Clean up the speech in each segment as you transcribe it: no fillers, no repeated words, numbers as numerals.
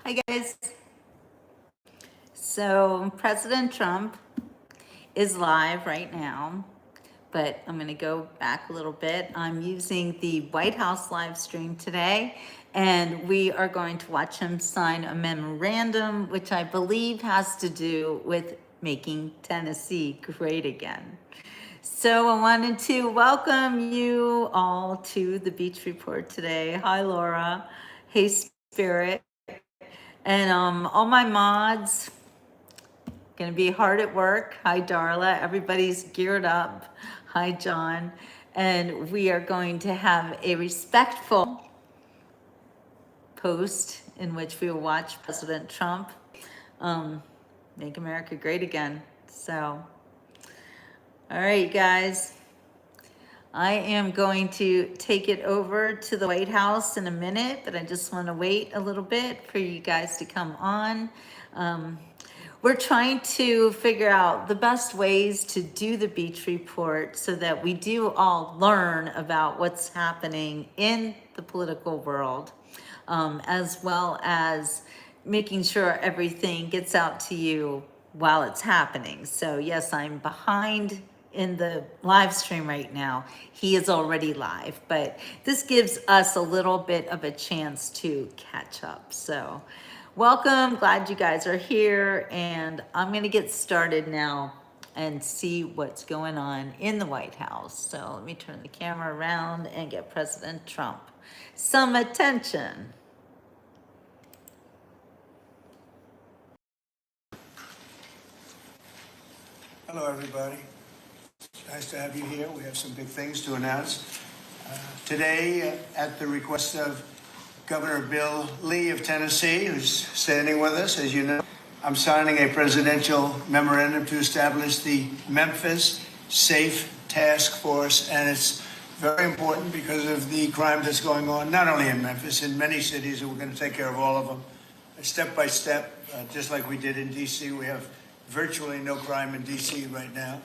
Hi guys. So President Trump is live right now, but I'm going to go back a little bit. I'm using the White House live stream today, and we are going to watch him sign a memorandum, which I believe has to do with making Tennessee great again. So I wanted to welcome you all to the Beach Report today. Hi, Laura. Hey, Spirit. And all my mods, gonna be hard at work. Hi, Darla. Everybody's geared up. Hi, John. And we are going to have a respectful post in which we will watch President Trump make America great again. So, all right, guys. I am going to take it over to the White House in a minute, but I just want to wait a little bit for you guys to come on. We're trying to figure out the best ways to do the Beach Report so that we do all learn about what's happening in the political world, as well as making sure everything gets out to you while it's happening. So yes, I'm behind in the live stream right now. He is already live, but this gives us a little bit of a chance to catch up. So welcome, glad you guys are here, and I'm gonna get started now and see what's going on in the White House. So let me turn the camera around and get President Trump some attention. Hello, everybody. Nice to have you here. We have some big things to announce. Today, at the request of Governor Bill Lee of Tennessee, who's standing with us, as you know, I'm signing a presidential memorandum to establish the Memphis Safe Task Force, and it's very important because of the crime that's going on, not only in Memphis, in many cities, and we're going to take care of all of them, step by step, just like we did in D.C. We have virtually no crime in D.C. right now,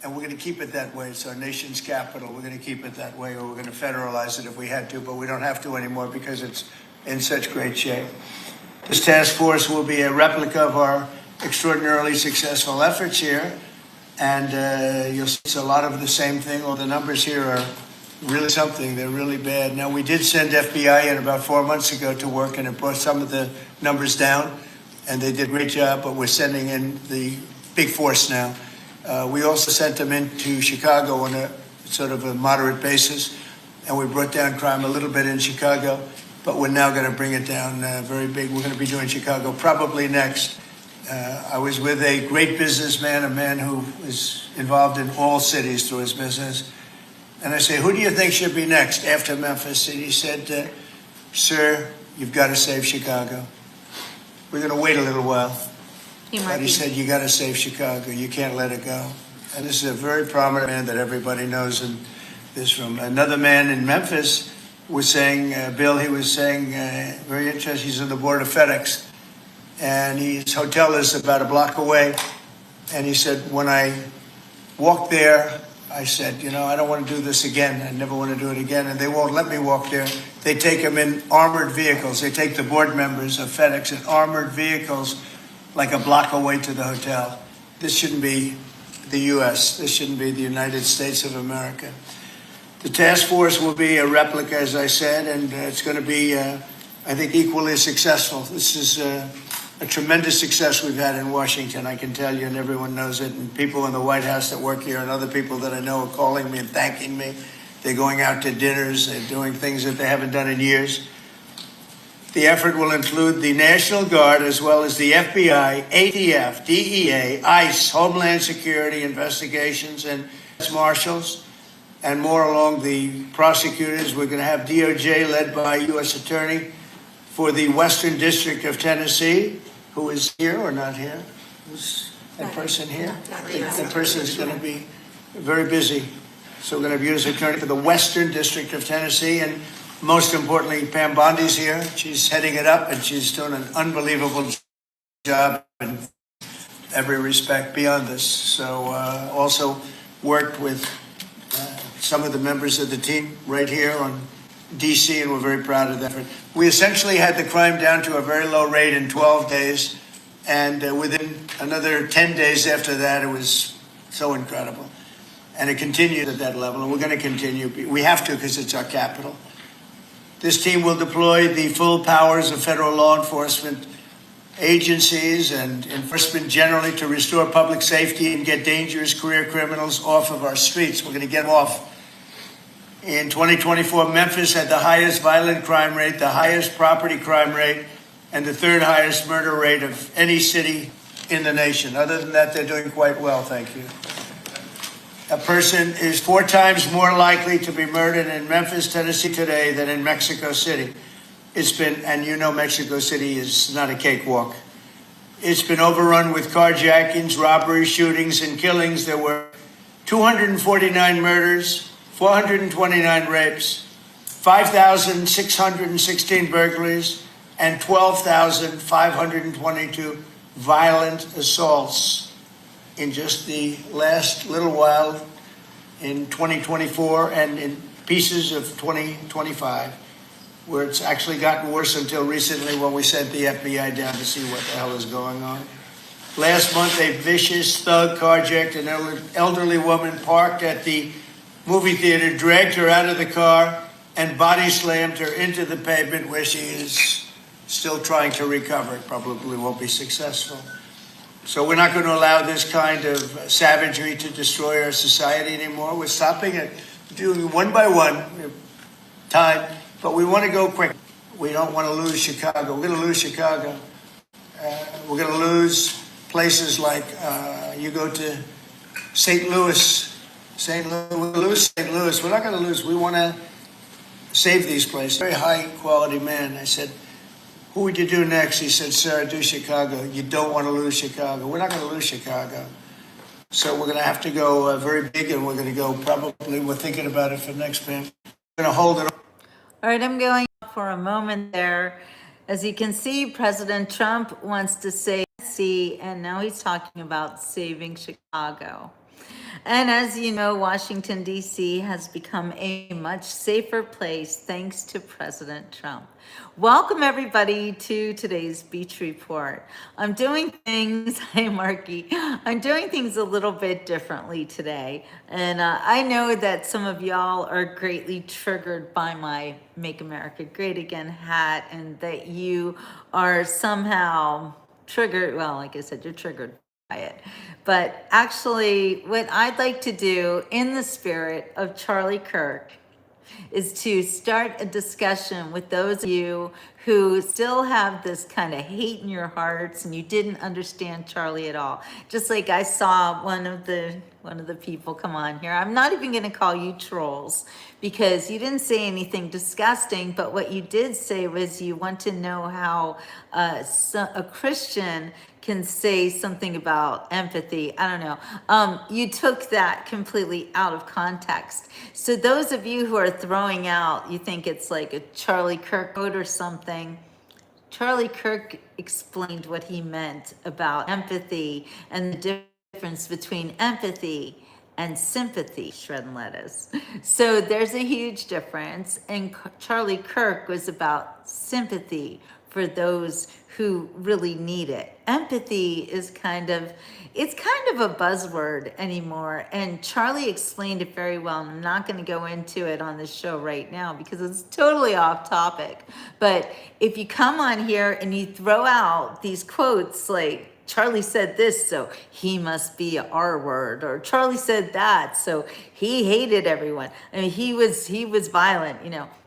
and we're going to keep it that way. It's our nation's capital. We're going to keep it that way, or we're going to federalize it if we had to, but we don't have to anymore because it's in such great shape. This task force will be a replica of our extraordinarily successful efforts here, and you'll see it's a lot of the same thing. All the numbers here are really something. They're really bad. Now, we did send FBI in about 4 months ago to work, and it brought some of the numbers down, and they did a great job, but we're sending in the big force now. We also sent them into Chicago on a sort of a moderate basis, and we brought down crime a little bit in Chicago, but we're now going to bring it down very big. We're going to be doing Chicago probably next. I was with a great businessman, a man who is involved in all cities through his business, and I say, who do you think should be next after Memphis? And he said, sir, you've got to save Chicago. We're going to wait a little while. But he said, you got to save Chicago. You can't let it go. And this is a very prominent man that everybody knows in this room. Another man in Memphis was saying, Bill, he was saying, very interesting, he's on the board of FedEx. And his hotel is about a block away. And he said, when I walked there, I said, you know, I don't want to do this again. I never want to do it again. And they won't let me walk there. They take them in armored vehicles. They take the board members of FedEx in armored vehicles like a block away to the hotel. This shouldn't be the U.S. This shouldn't be the United States of America. The task force will be a replica, as I said, and it's going to be, I think, equally successful. This is a tremendous success we've had in Washington, I can tell you, and everyone knows it. And people in the White House that work here and other people that I know are calling me and thanking me. They're going out to dinners. They're doing things that they haven't done in years. The effort will include the National Guard as well as the FBI, ATF, DEA, ICE, Homeland Security investigations, and marshals, and more along the prosecutors. We're going to have DOJ led by U.S. Attorney for the Western District of Tennessee, who is here or not here. Is that person here? That person is going to be very busy. So we're going to have U.S. Attorney for the Western District of Tennessee, and most importantly, Pam Bondi's here. She's heading it up, and she's doing an unbelievable job in every respect beyond this. So also worked with some of the members of the team right here on D.C., and we're very proud of that. We essentially had the crime down to a very low rate in 12 days, and within another 10 days after that, it was so incredible. And it continued at that level, and we're going to continue. We have to because it's our capital. This team will deploy the full powers of federal law enforcement agencies and enforcement generally to restore public safety and get dangerous career criminals off of our streets. We're going to get them off. In 2024, Memphis had the highest violent crime rate, the highest property crime rate, and the third highest murder rate of any city in the nation. Other than that, they're doing quite well, thank you. A person is 4 times more likely to be murdered in Memphis, Tennessee today than in Mexico City. It's been, and you know Mexico City is not a cakewalk. It's been overrun with carjackings, robberies, shootings, and killings. There were 249 murders, 429 rapes, 5,616 burglaries, and 12,522 violent assaults in just the last little while in 2024 and in pieces of 2025, where it's actually gotten worse until recently when we sent the FBI down to see what the hell is going on. Last month, a vicious thug carjacked an elderly woman parked at the movie theater, dragged her out of the car, and body slammed her into the pavement, where she is still trying to recover. It probably won't be successful. So we're not going to allow this kind of savagery to destroy our society anymore. We're stopping it, doing one by one time, but we want to go quick. We don't want to lose Chicago. We're going to lose Chicago. We're going to lose places like you go to St. Louis. We'll lose St. Louis. We're not going to lose. We want to save these places. Very high quality man. I said, who would you do next? He said, sir, I do Chicago. You don't want to lose Chicago. We're not going to lose Chicago. So we're going to have to go very big, and we're going to go probably, we're thinking about it for next man. We're going to hold it. All right, I'm going for a moment there. As you can see, President Trump wants to say, and now he's talking about saving Chicago. And as you know, Washington, D.C. has become a much safer place thanks to President Trump. Welcome, everybody, to today's Beach Report. I'm doing things a little bit differently today. And I know that some of y'all are greatly triggered by my Make America Great Again hat, and that you are somehow triggered. Well, like I said, you're triggered by it. But actually, what I'd like to do in the spirit of Charlie Kirk is to start a discussion with those of you who still have this kind of hate in your hearts and you didn't understand Charlie at all. Just like I saw one of the people come on here. I'm not even going to call you trolls because you didn't say anything disgusting, but what you did say was you want to know how a Christian can say something about empathy. I don't know. You took that completely out of context. So those of you who are throwing out, you think it's like a Charlie Kirk quote or something. Charlie Kirk explained what he meant about empathy and the difference between empathy and sympathy, shred and lettuce. So there's a huge difference. And Charlie Kirk was about sympathy for those who really need it. Empathy is kind of a buzzword anymore. And Charlie explained it very well. And I'm not going to go into it on this show right now because it's totally off topic. But if you come on here and you throw out these quotes like, Charlie said this, so he must be a R word, or Charlie said that, so he hated everyone. I mean, he was violent,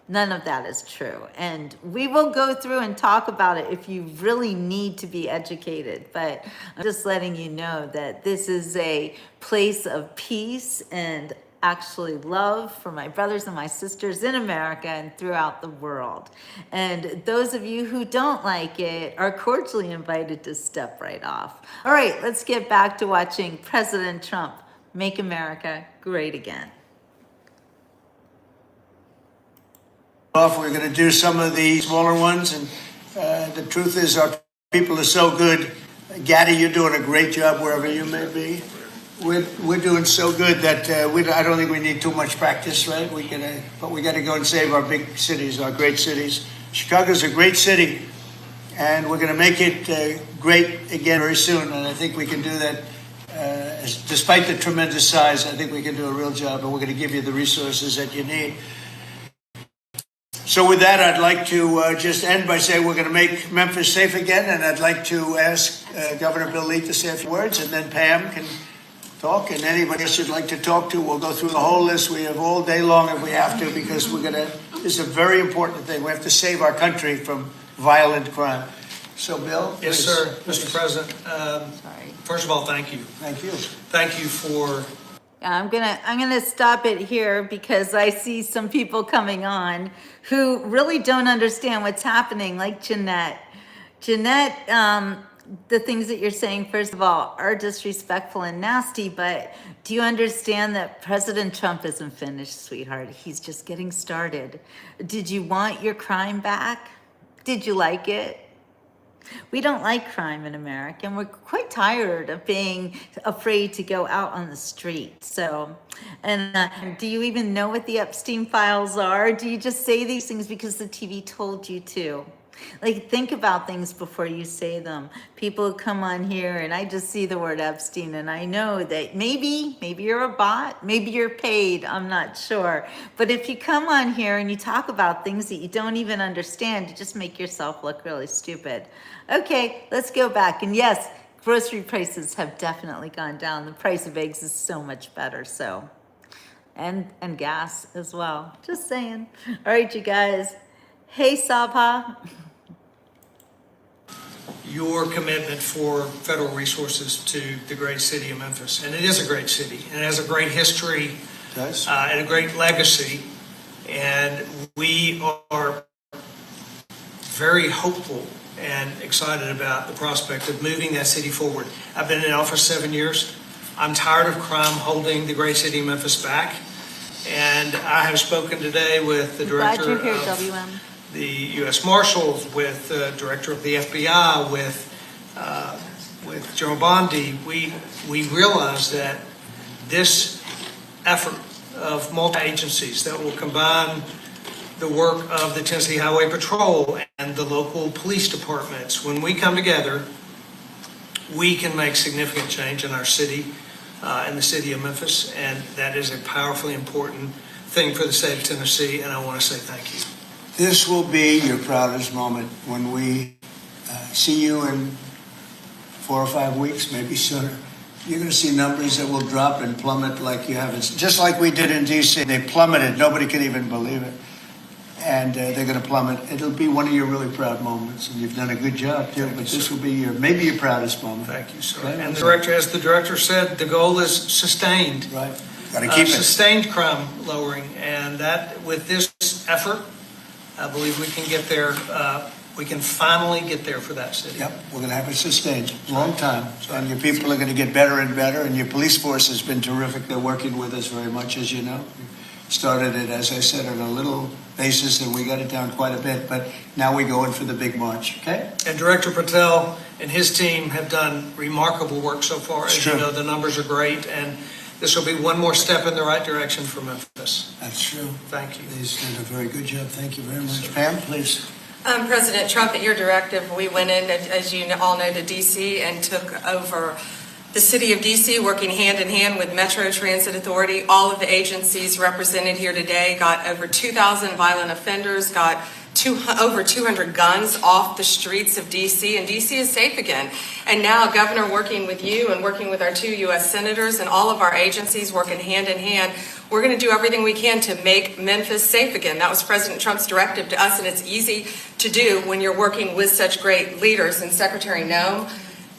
None of that is true. And we will go through and talk about it if you really need to be educated. But I'm just letting you know that this is a place of peace and actually love for my brothers and my sisters in America and throughout the world. And those of you who don't like it are cordially invited to step right off. All right, let's get back to watching President Trump make America great again. We're going to do some of the smaller ones, and the truth is our people are so good. Gaddy, you're doing a great job wherever you may be. we're doing so good that I don't think we need too much practice, right? But we got to go and save our big cities, our great cities. Chicago's a great city, and we're going to make it great again very soon. And I think we can do that. Despite the tremendous size, I think we can do a real job, and we're going to give you the resources that you need. So with that, I'd like to just end by saying we're going to make Memphis safe again, and I'd like to ask Governor Bill Lee to say a few words, and then Pam can talk, and anybody else you'd like to talk to, we'll go through the whole list. We have all day long if we have to, because this is a very important thing. We have to save our country from violent crime. So, Bill? Yes, please. sir. Mr. President, Sorry. first of all, thank you. Thank you. Thank you for, I'm gonna stop it here because I see some people coming on who really don't understand what's happening, like Jeanette. Jeanette, the things that you're saying, first of all, are disrespectful and nasty, but do you understand that President Trump isn't finished, sweetheart? He's just getting started. Did you want your crime back? Did you like it? We don't like crime in America, and we're quite tired of being afraid to go out on the street. So, and do you even know what the Epstein files are? Do you just say these things because the TV told you to? Like, think about things before you say them. People come on here and I just see the word Epstein, and I know that maybe you're a bot, maybe you're paid, I'm not sure. But if you come on here and you talk about things that you don't even understand, you just make yourself look really stupid. Okay, let's go back. And yes, grocery prices have definitely gone down. The price of eggs is so much better, so. And gas as well, just saying. All right, you guys. Hey, Sabha. your commitment for federal resources to the great city of Memphis. And it is a great city, and it has a great history and a great legacy. And we are very hopeful and excited about the prospect of moving that city forward. I've been in office 7 years. I'm tired of crime holding the great city of Memphis back. And I have spoken today with the director Glad you're here, of WM. the U.S. Marshals, with the director of the FBI, with General Bondi. We realize that this effort of multi-agencies that will combine the work of the Tennessee Highway Patrol and the local police departments, when we come together, we can make significant change in our city, in the city of Memphis, and that is a powerfully important thing for the state of Tennessee, and I want to say thank you. This will be your proudest moment when we see you in 4 or 5 weeks, maybe sooner. You're going to see numbers that will drop and plummet like you haven't, just like we did in D.C. They plummeted. Nobody can even believe it. And they're going to plummet. It'll be one of your really proud moments, and you've done a good job too. But this will be maybe your proudest moment. Thank you, sir. Okay? And the director, as the director said, the goal is sustained. Right. Got to keep it. Sustained crime lowering, and that with this effort, I believe we can get there. We can finally get there for that city. Yep, we're going to have it sustained, long time. And your people are going to get better and better, and your police force has been terrific. They're working with us very much, as you know. Started it, as I said, on a little basis, and we got it down quite a bit, but now we go in for the big march, okay? And Director Patel and his team have done remarkable work so far. As you know, the numbers are great, and this will be one more step in the right direction for Memphis. That's true. Thank you. He's done a very good job. Thank you very much. Pam, please. President Trump, at your directive, we went in, as you all know, to D.C. and took over the city of D.C., working hand in hand with Metro Transit Authority. All of the agencies represented here today got over 2,000 violent offenders, got over 200 guns off the streets of D.C., and D.C. is safe again. And now, Governor, working with you and working with our 2 U.S. senators and all of our agencies working hand in hand, we're going to do everything we can to make Memphis safe again. That was President Trump's directive to us, and it's easy to do when you're working with such great leaders. And Secretary Noem,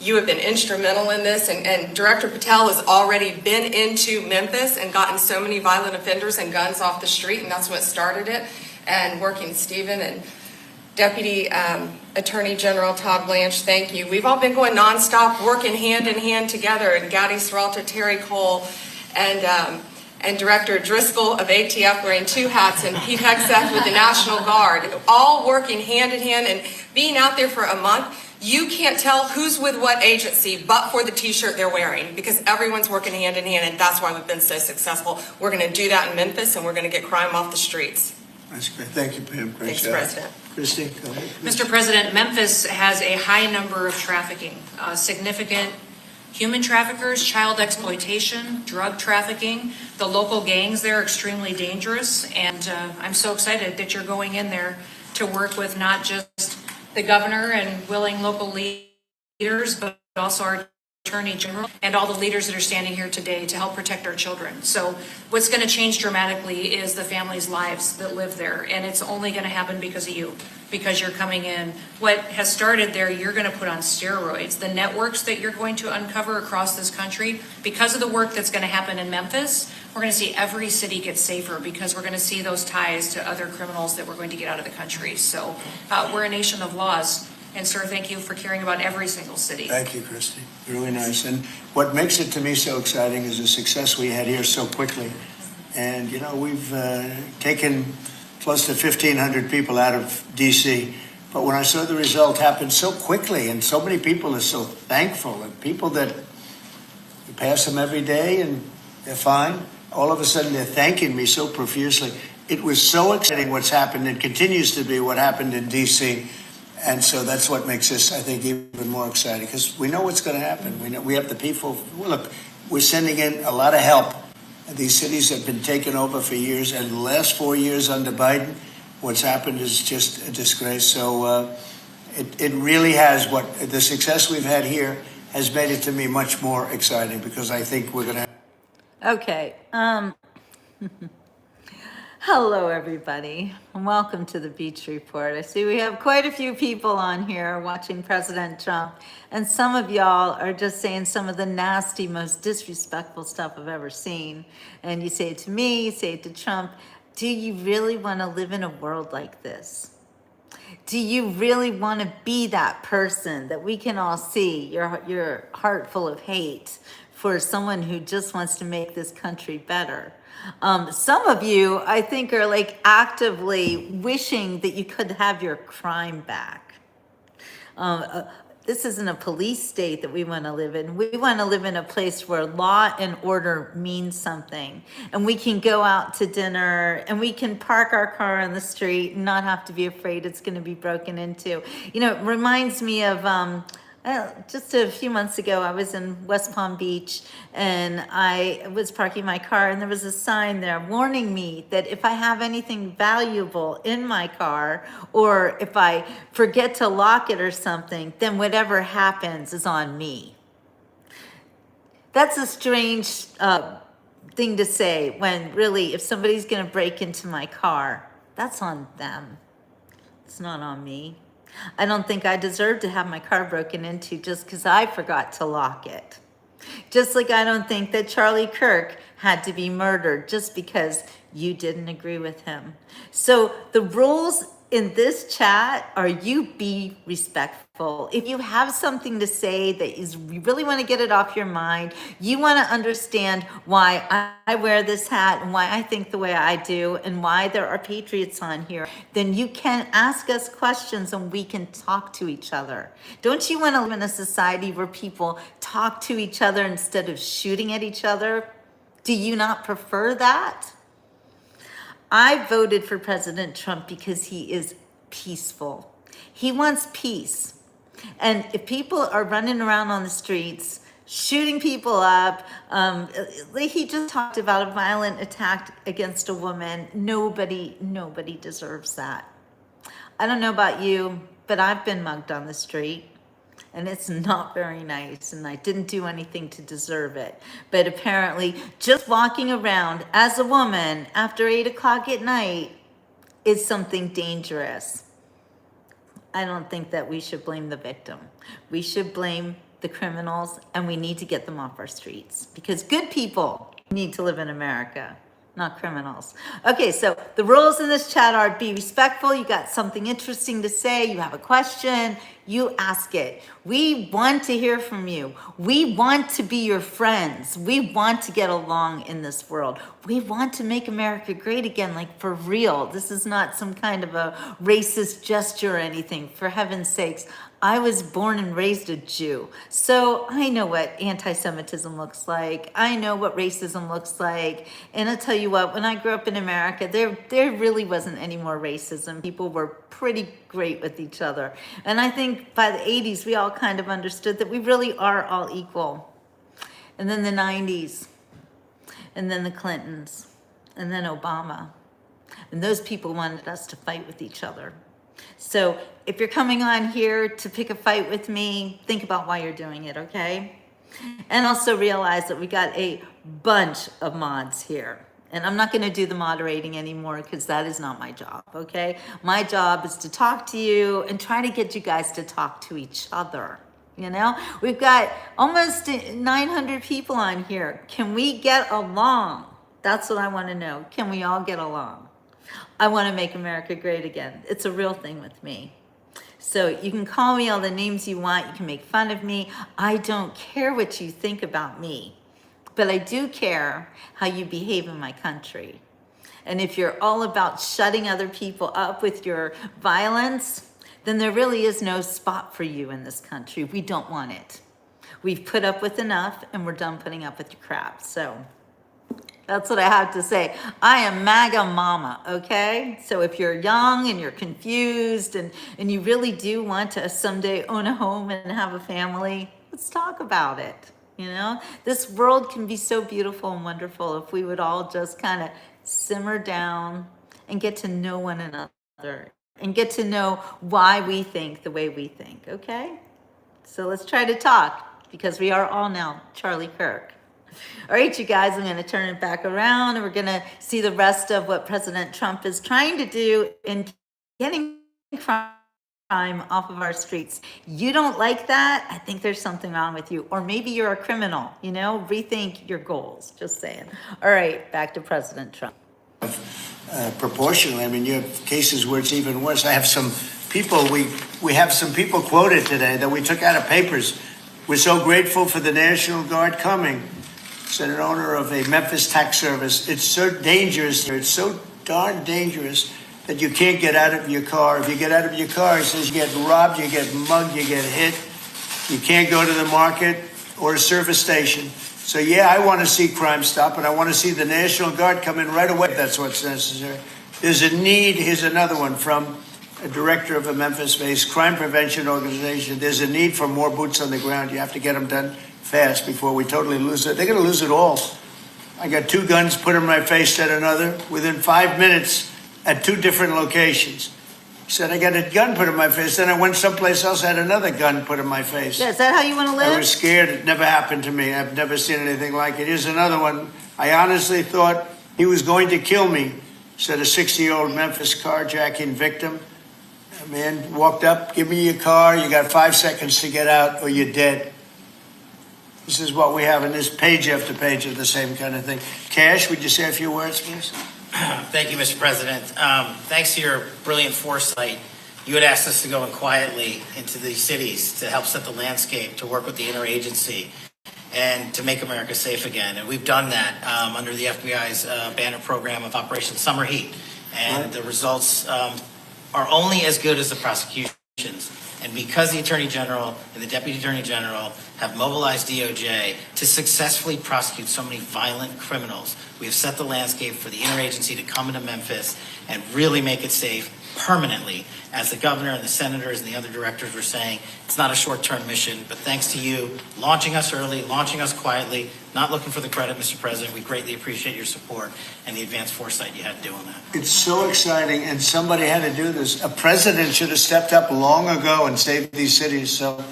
you have been instrumental in this, and Director Patel has already been into Memphis and gotten so many violent offenders and guns off the street, and that's what started it. And working, Stephen and Deputy Attorney General Todd Blanche, thank you. We've all been going nonstop, working hand in hand together, and Gowdy Serralta, Terry Cole, and and Director Driscoll of ATF wearing 2 hats, and Pete Hegseth with the National Guard, all working hand in hand and being out there for a month. You can't tell who's with what agency but for the t-shirt they're wearing, because everyone's working hand in hand, and that's why we've been so successful. We're going to do that in Memphis, and we're going to get crime off the streets. That's great. Thank you, Pam. Great Thanks, job. President. Christy, go ahead. Mr. President, Memphis has a high number of trafficking, significant human traffickers, child exploitation, drug trafficking. The local gangs there are extremely dangerous, and I'm so excited that you're going in there to work with not just the governor and willing local leaders, but also our Attorney General and all the leaders that are standing here today to help protect our children. So what's going to change dramatically is the families' lives that live there, and it's only going to happen because of you, because you're coming in. What has started there, you're going to put on steroids. The networks that you're going to uncover across this country, because of the work that's going to happen in Memphis, we're going to see every city get safer, because we're going to see those ties to other criminals that we're going to get out of the country. So we're a nation of laws. And sir, thank you for caring about every single city. Thank you, Christy. Really nice. And what makes it to me so exciting is the success we had here so quickly. And, you know, we've taken close to 1,500 people out of D.C. But when I saw the result happen so quickly, and so many people are so thankful, and people that you pass them every day and they're fine, all of a sudden they're thanking me so profusely. It was so exciting what's happened, and continues to be what happened in D.C. And so that's what makes this, I think, even more exciting, because we know what's going to happen. We know we have the people. Look, we're sending in a lot of help. These cities have been taken over for years, and the last 4 years under Biden, what's happened is just a disgrace. So it really has, what the success we've had here has made it to me much more exciting, because I think we're going to have. Okay. Hello, everybody, and welcome to the Beach Report. I see we have quite a few people on here watching President Trump, and some of y'all are just saying some of the nasty, most disrespectful stuff I've ever seen. And you say it to me, you say it to Trump. Do you really want to live in a world like this? Do you really want to be that person that we can all see your heart full of hate for someone who just wants to make this country better? Some of you, I think, are like actively wishing that you could have your crime back. This isn't a police state that we want to live in. We want to live in a place where law and order means something. And we can go out to dinner, and we can park our car on the street and not have to be afraid it's going to be broken into. You know, it reminds me of just a few months ago, I was in West Palm Beach, and I was parking my car, and there was a sign there warning me that if I have anything valuable in my car, or if I forget to lock it or something, then whatever happens is on me. That's a strange thing to say, when really, if somebody's going to break into my car, that's on them. It's not on me. I don't think I deserve to have my car broken into just because I forgot to lock it. Just like I don't think that Charlie Kirk had to be murdered just because you didn't agree with him. So the rules in this chat are you be respectful. If you have something to say that you really want to get it off your mind, you want to understand why I wear this hat and why I think the way I do and why there are patriots on here, then you can ask us questions and we can talk to each other. Don't you want to live in a society where people talk to each other instead of shooting at each other? Do you not prefer that? I voted for President Trump because he is peaceful. He wants peace. And if people are running around on the streets, shooting people up, he just talked about a violent attack against a woman. Nobody deserves that. I don't know about you, but I've been mugged on the street. And it's not very nice, and I didn't do anything to deserve it. But apparently, just walking around as a woman after 8 o'clock at night is something dangerous. I don't think that we should blame the victim. We should blame the criminals, and we need to get them off our streets, because good people need to live in America. not criminals. Okay, so the rules in this chat are be respectful. You got something interesting to say, you have a question, you ask it. We want to hear from you. We want to be your friends. We want to get along in this world. We want to make America great again, like for real. This is not some kind of a racist gesture or anything. For heaven's sakes, I was born and raised a Jew, so I know what anti-Semitism looks like. I know what racism looks like. And I'll tell you what, when I grew up in America, there really wasn't any more racism. People were pretty great with each other. And I think by the 80s, we all kind of understood that we really are all equal. And then the 90s, and then the Clintons, and then Obama. And those people wanted us to fight with each other. So if you're coming on here to pick a fight with me, think about why you're doing it, okay? And also realize that we got a bunch of mods here. And I'm not going to do the moderating anymore because that is not my job, okay? My job is to talk to you and try to get you guys to talk to each other. You know, we've got almost 900 people on here. Can we get along? That's what I want to know. Can we all get along? I want to make America great again. It's a real thing with me. So you can call me all the names you want. You can make fun of me. I don't care what you think about me, but I do care how you behave in my country. And if you're all about shutting other people up with your violence, then there really is no spot for you in this country. We don't want it. We've put up with enough and we're done putting up with your crap. So that's what I have to say. I am MAGA mama, okay? So if you're young and you're confused and you really do want to someday own a home and have a family, let's talk about it, you know? This world can be so beautiful and wonderful if we would all just kind of simmer down and get to know one another and get to know why we think the way we think, okay? So let's try to talk because we are all now Charlie Kirk. All right, you guys, I'm going to turn it back around and we're going to see the rest of what President Trump is trying to do in getting crime off of our streets. You don't like that? I think there's something wrong with you. Or maybe you're a criminal, you know, rethink your goals. Just saying. All right, back to President Trump. Proportionally, I mean, you have cases where it's even worse. I have some people, we have some people quoted today that we took out of papers. We're so grateful for the National Guard coming. Said an owner of a Memphis tax service. It's so dangerous here. It's so darn dangerous that you can't get out of your car. If you get out of your car, he says you get robbed, you get mugged, you get hit. You can't go to the market or a service station. So yeah, I want to see crime stop, and I want to see the National Guard come in right away if that's what's necessary. There's a need. Here's another one from a director of a Memphis-based crime prevention organization. There's a need for more boots on the ground. You have to get them done fast before we totally lose it. They're going to lose it all. I got 2 guns put in my face, said another, within 5 minutes at 2 different locations. He said, I got a gun put in my face. Then I went someplace else, had another gun put in my face. Yeah, is that how you want to live? I was scared. It never happened to me. I've never seen anything like it. Here's another one. I honestly thought he was going to kill me, said a 60-year-old Memphis carjacking victim. A man walked up, give me your car. You got 5 seconds to get out or you're dead. This is what we have in this page after page of the same kind of thing. Cash, would you say a few words, please? Thank you, Mr. President. Thanks to your brilliant foresight, you had asked us to go in quietly into these cities to help set the landscape, to work with the interagency, and to make America safe again. And we've done that under the FBI's banner program of Operation Summer Heat. And the results are only as good as the prosecutions. And because the Attorney General and the Deputy Attorney General have mobilized DOJ to successfully prosecute so many violent criminals, we have set the landscape for the interagency to come into Memphis and really make it safe permanently. As the governor and the senators and the other directors were saying, it's not a short-term mission, but thanks to you launching us early, launching us quietly, not looking for the credit, Mr. President. We greatly appreciate your support and the advanced foresight you had doing that. It's so exciting, and somebody had to do this. A president should have stepped up long ago and saved these cities. So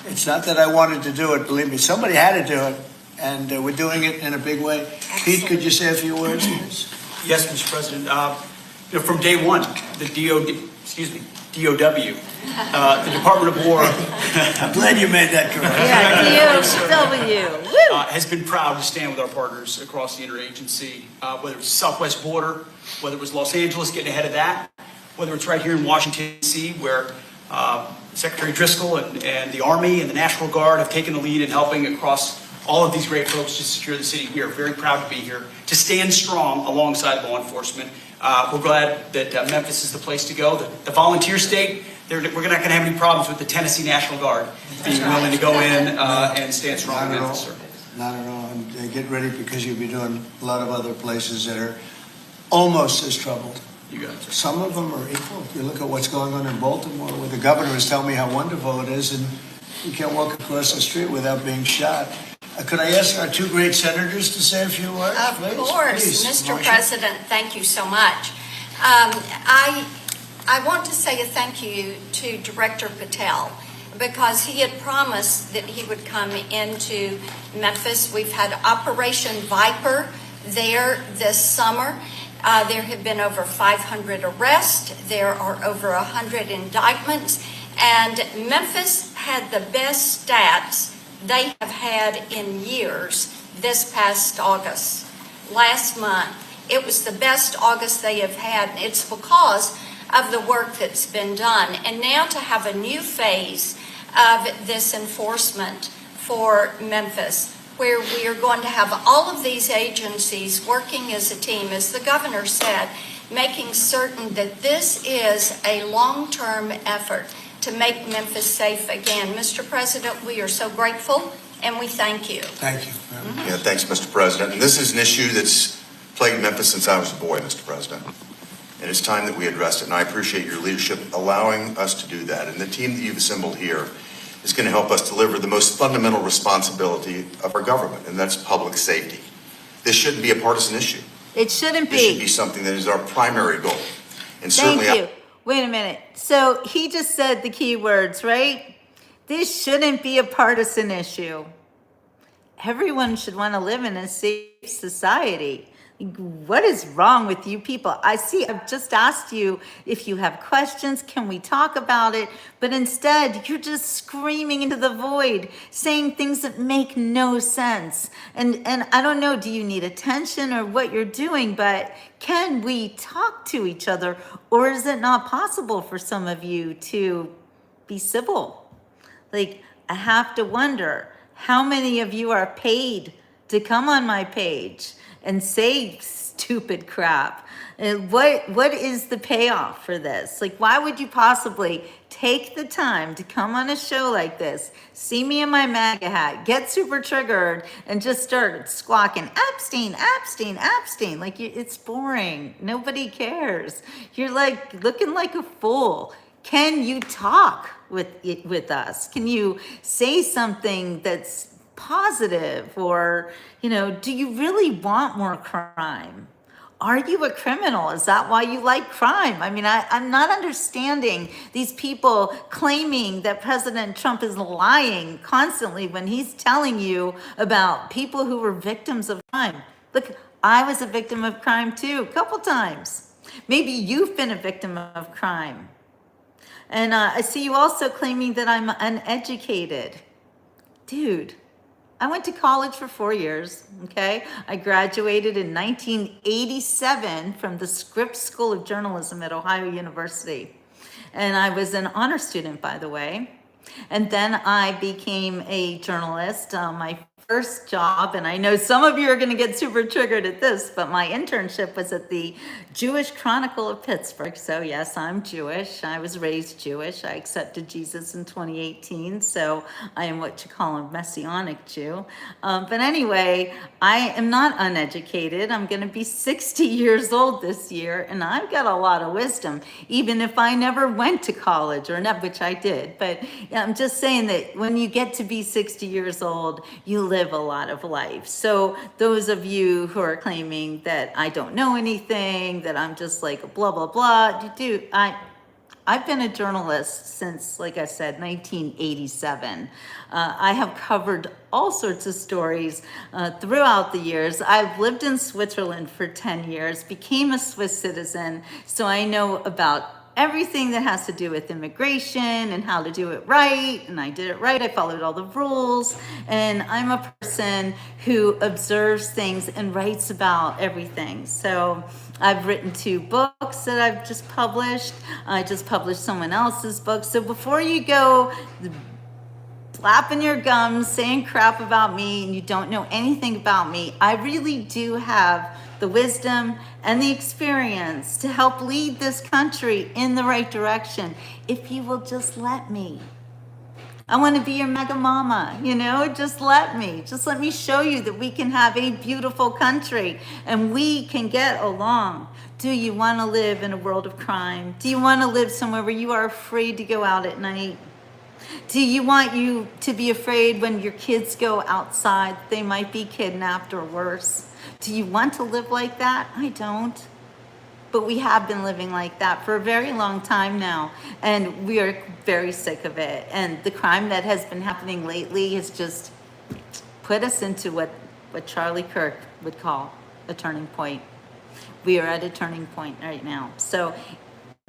it's not that I wanted to do it, believe me. Somebody had to do it, and we're doing it in a big way. Excellent. Pete, could you say a few words, please? Yes, Mr. President. From day one, the DOW. The Department of War I'm glad you made that correct. Yeah, DOW. Woo! has been proud to stand with our partners across the interagency, whether it's the southwest border, whether it was Los Angeles getting ahead of that, whether it's right here in Washington, D.C., where Secretary Driscoll and the Army and the National Guard have taken the lead in helping across all of these great folks to secure the city. We are very proud to be here, to stand strong alongside law enforcement. We're glad that Memphis is the place to go. The volunteer state, we're not going to have any problems with the Tennessee National Guard being willing to go in and stand strong Not in at all. Memphis, sir. Not at all. And get ready because you'll be doing a lot of other places that are almost as troubled. You got it, sir. Some of them are equal. If you look at what's going on in Baltimore, where the governor is telling me how wonderful it is, and you can't walk across the street without being shot. Could I ask our two great senators to say a few words? Of please? course, Please, Mr. Marcia. President, thank you so much. I want to say a thank you to Director Patel because he had promised that he would come into Memphis. We've had Operation Viper there this summer. There have been over 500 arrests. There are over 100 indictments. And Memphis had the best stats they have had in years this past August. Last month, it was the best August they have had. It's because of the work that's been done. And now to have a new phase of this enforcement for Memphis, where we are going to have all of these agencies working as a team, as the governor said, making certain that this is a long-term effort to make Memphis safe again. Mr. President, we are so grateful and we thank you. Thank you. Yeah, thanks, Mr. President. And this is an issue that's plagued Memphis since I was a boy, Mr. President. And it's time that we addressed it. And I appreciate your leadership allowing us to do that. And the team that you've assembled here is going to help us deliver the most fundamental responsibility of our government, and that's public safety. This shouldn't be a partisan issue. It shouldn't This should be. be something that is our primary goal. And Thank certainly, you. Wait a minute. So he just said the key words, right? This shouldn't be a partisan issue. Everyone should want to live in a safe society. What is wrong with you people? I've just asked you if you have questions, can we talk about it? But instead, you're just screaming into the void, saying things that make no sense. And I don't know, do you need attention or what you're doing, but can we talk to each other? Or is it not possible for some of you to be civil? Like, I have to wonder, how many of you are paid to come on my page and say stupid crap? And what is the payoff for this? Like, why would you possibly take the time to come on a show like this, see me in my MAGA hat, get super triggered, and just start squawking, Epstein, Epstein, Epstein? Like, it's boring. Nobody cares. You're like looking like a fool. Can you talk with us? Can you say something that's positive? Or, do you really want more crime? Are you a criminal? Is that why you like crime? I mean, I'm not understanding these people claiming that President Trump is lying constantly when he's telling you about people who were victims of crime. Look, I was a victim of crime too, a couple times. Maybe you've been a victim of crime. And I see you also claiming that I'm uneducated. Dude, I went to college for 4 years, okay? I graduated in 1987 from the Scripps School of Journalism at Ohio University. And I was an honor student, by the way. And then I became a journalist. My first job, and I know some of you are going to get super triggered at this, but my internship was at the Jewish Chronicle of Pittsburgh. So yes, I'm Jewish. I was raised Jewish. I accepted Jesus in 2018, so I am what you call a Messianic Jew. But anyway, I am not uneducated. I'm going to be 60 years old this year, and I've got a lot of wisdom, even if I never went to college, or not, which I did. But I'm just saying that when you get to be 60 years old, you live a lot of life. So those of you who are claiming that I don't know anything, that I'm just like blah, blah, blah, I've been a journalist since, like I said, 1987. I have covered all sorts of stories throughout the years. I've lived in Switzerland for 10 years, became a Swiss citizen, so I know about everything that has to do with immigration and how to do it right. And I did it right. I followed all the rules. And I'm a person who observes things and writes about everything. So I've written 2 books that I've just published. I just published someone else's book. So before you go flapping your gums, saying crap about me, and you don't know anything about me, I really do have the wisdom and the experience to help lead this country in the right direction, if you will just let me. I want to be your mega mama, just let me show you that we can have a beautiful country and we can get along. Do you want to live in a world of crime? Do you want to live somewhere where you are afraid to go out at night? Do you want you to be afraid when your kids go outside, they might be kidnapped or worse? Do you want to live like that? I don't. But we have been living like that for a very long time now, and we are very sick of it. And the crime that has been happening lately has just put us into what Charlie Kirk would call a turning point. We are at a turning point right now. So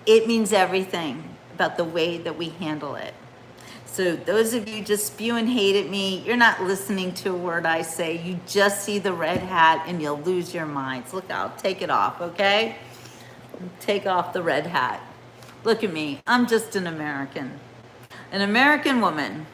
it means everything about the way that we handle it. So those of you just spewing hate at me, you're not listening to a word I say. You just see the red hat and you'll lose your minds. Look, I'll take it off, okay? Take off the red hat. Look at me. I'm just an American woman.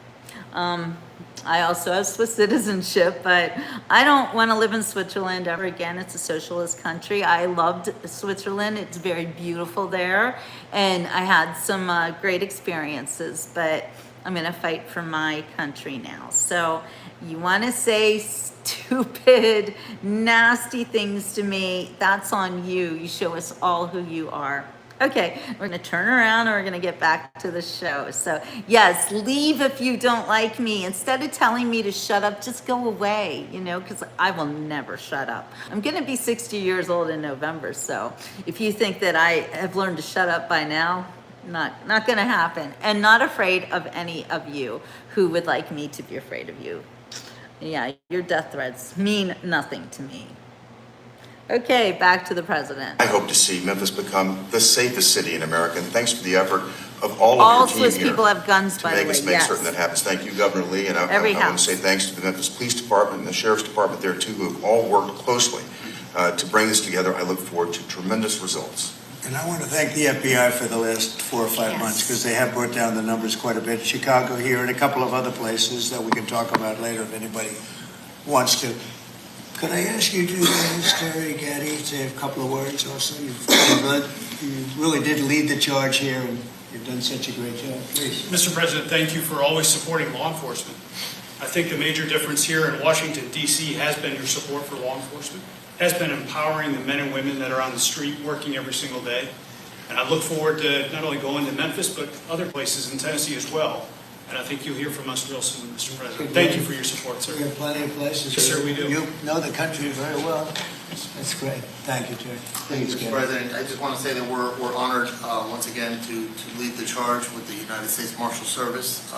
I also have Swiss citizenship, but I don't want to live in Switzerland ever again. It's a socialist country. I loved Switzerland. It's very beautiful there, and I had some great experiences, but I'm going to fight for my country now. So you want to say stupid, nasty things to me, that's on you. You show us all who you are. Okay, we're going to turn around and we're going to get back to the show. So yes, leave if you don't like me. Instead of telling me to shut up, just go away, because I will never shut up. I'm going to be 60 years old in November. So if you think that I have learned to shut up by now, not going to happen. And not afraid of any of you who would like me to be afraid of you. Yeah, your death threats mean nothing to me. Okay, back to the president. I hope to see Memphis become the safest city in America, and thanks for the effort of all of your team Swiss here people have guns, by the way, make yes. certain that happens. Thank you, Governor Lee, and I want to say thanks to the Memphis Police Department and the Sheriff's Department there too, who have all worked closely to bring this together. I look forward to tremendous results. And I want to thank the FBI for the last 4 or 5 months, because they have brought down the numbers quite a bit. Chicago here and a couple of other places that we can talk about later if anybody wants to. Could I ask you to, Terry Gaddy, say a couple of words also? You really did lead the charge here, and you've done such a great job. Please. Mr. President, thank you for always supporting law enforcement. I think the major difference here in Washington, D.C. has been your support for law enforcement, has been empowering the men and women that are on the street working every single day. And I look forward to not only going to Memphis, but other places in Tennessee as well. And I think you'll hear from us real soon, Mr. President. Thank you for your support, sir. We have plenty of places. Yes, sir, we do. You know the country very well. That's great. Thank you, Terry. Thank you, Mr. President. I just want to say that we're honored once again to lead the charge with the United States Marshal Service,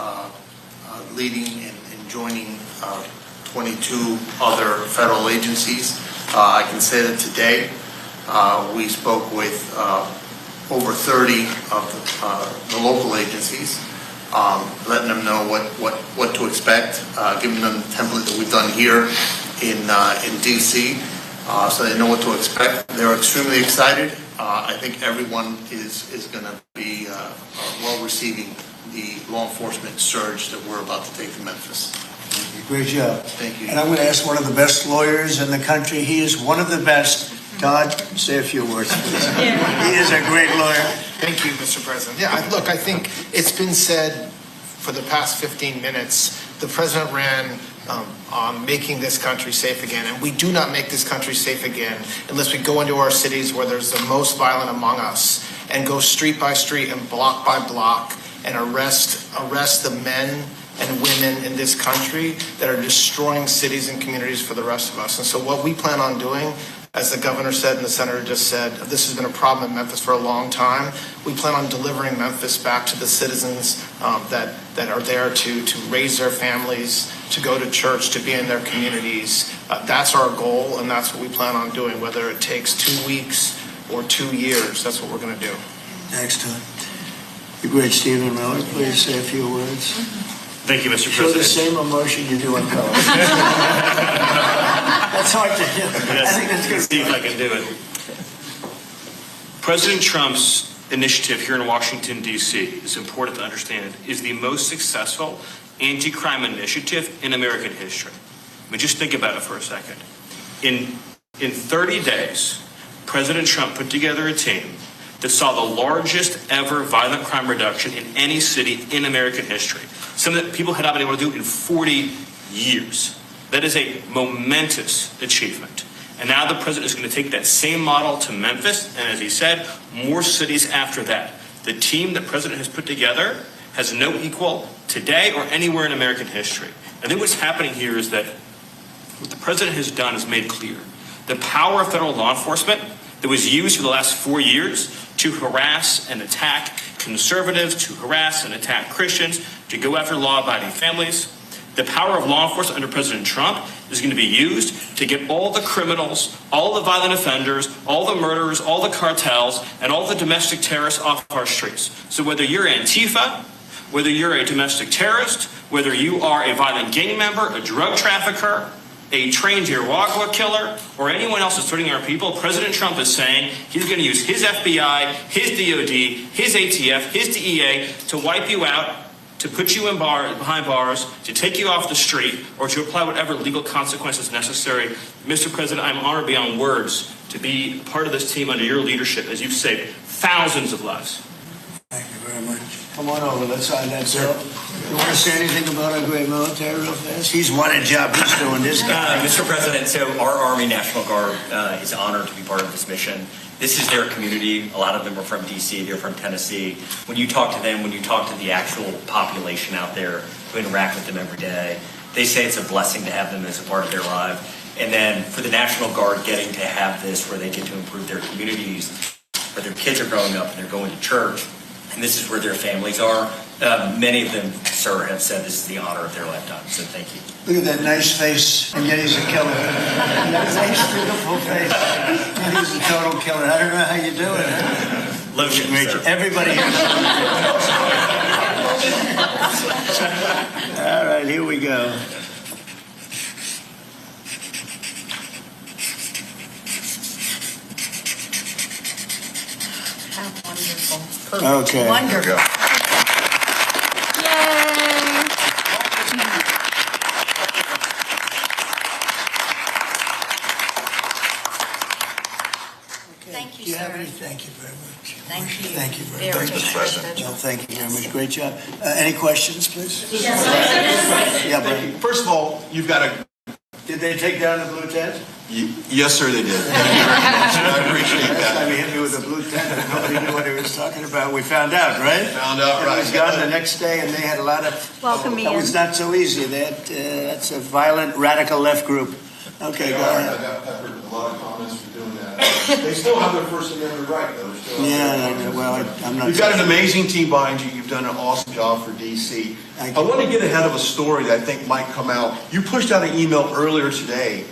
leading and joining 22 other federal agencies. I can say that today we spoke with over 30 of the local agencies, letting them know what to expect, giving them the template that we've done here in D.C., so they know what to expect. They're extremely excited. I think everyone is going to be well receiving the law enforcement surge that we're about to take to Memphis. Great job. Thank you. And I'm going to ask one of the best lawyers in the country. He is one of the best. Todd, say a few words, please. He is a great lawyer. Thank you, Mr. President. Yeah, I think it's been said for the past 15 minutes, the president ran on making this country safe again. And we do not make this country safe again unless we go into our cities where there's the most violent among us and go street by street and block by block and arrest the men and women in this country that are destroying cities and communities for the rest of us. And so what we plan on doing, as the governor said and the senator just said, this has been a problem in Memphis for a long time. We plan on delivering Memphis back to the citizens that are there to raise their families, to go to church, to be in their communities. That's our goal, and that's what we plan on doing, whether it takes 2 weeks or 2 years. That's what we're going to do. Thanks, Todd. The great Stephen Miller, please say a few words. Thank you, Mr. Show the President. same emotion you do in color. That's hard to do. I think that's good. See if I can do it. President Trump's initiative here in Washington, D.C., is important to understand, is the most successful anti-crime initiative in American history. I mean, just think about it for a second. In 30 days, President Trump put together a team that saw the largest ever violent crime reduction in any city in American history. Something that people had not been able to do in 40 years. That is a momentous achievement. And now the president is going to take that same model to Memphis, and as he said, more cities after that. The team that the president has put together has no equal today or anywhere in American history. I think what's happening here is that what the president has done is made clear. The power of federal law enforcement that was used for the last 4 years to harass and attack conservatives, to harass and attack Christians, to go after law-abiding families. The power of law enforcement under President Trump is going to be used to get all the criminals, all the violent offenders, all the murderers, all the cartels, and all the domestic terrorists off our streets. So whether you're Antifa, whether you're a domestic terrorist, whether you are a violent gang member, a drug trafficker, a trained Irawagwa killer, or anyone else that's threatening our people, President Trump is saying he's going to use his FBI, his DOD, his ATF, his DEA to wipe you out, to put you behind bars, to take you off the street, or to apply whatever legal consequences necessary. Mr. President, I'm honored beyond words to be part of this team under your leadership as you've saved thousands of lives. Thank you very much. Come on over, let's sign that, sir. You want to say anything about our great military real fast? He's won a job, he's doing this guy. Mr. President, so our Army National Guard is honored to be part of this mission. This is their community. A lot of them are from D.C., they're from Tennessee. When you talk to them, when you talk to the actual population out there who interact with them every day, they say it's a blessing to have them as a part of their life. And then for the National Guard getting to have this where they get to improve their communities, where their kids are growing up and they're going to church, and this is where their families are. Many of them, sir, have said this is the honor of their lifetime, so thank you. Look at that nice face, and yet he's a killer. That nice, beautiful face. And he's a total killer. I don't know how you do it. Lotion, sir. Everybody here. All right, here we go. How wonderful. Okay. Wonderful. Thank you, Do you have sir. any? Thank you very much. Thank you. Thank you very Very much. much. Mr. President. No, thank you very much. Great job. Any questions, please? Yeah, Brian. First of all, you've got a... Did they take down the blue tent? Yes, sir, they did. Thank you very much. I appreciate Last that. time he hit me with a blue tent, nobody knew what he was talking about. We found out, right? Found out, And he was right. gone the next day, and they had a lot of... Welcome, That was not so easy. They had, that's a violent, radical left group. Okay, go ahead. I've heard a lot of comments for doing that. They still have their First Amendment right, though. Yeah, well, I'm not... You've got an amazing team behind you. You've done an awesome job for D.C. Thank I you. want to get ahead of a story that I think might come out. You pushed out an email earlier today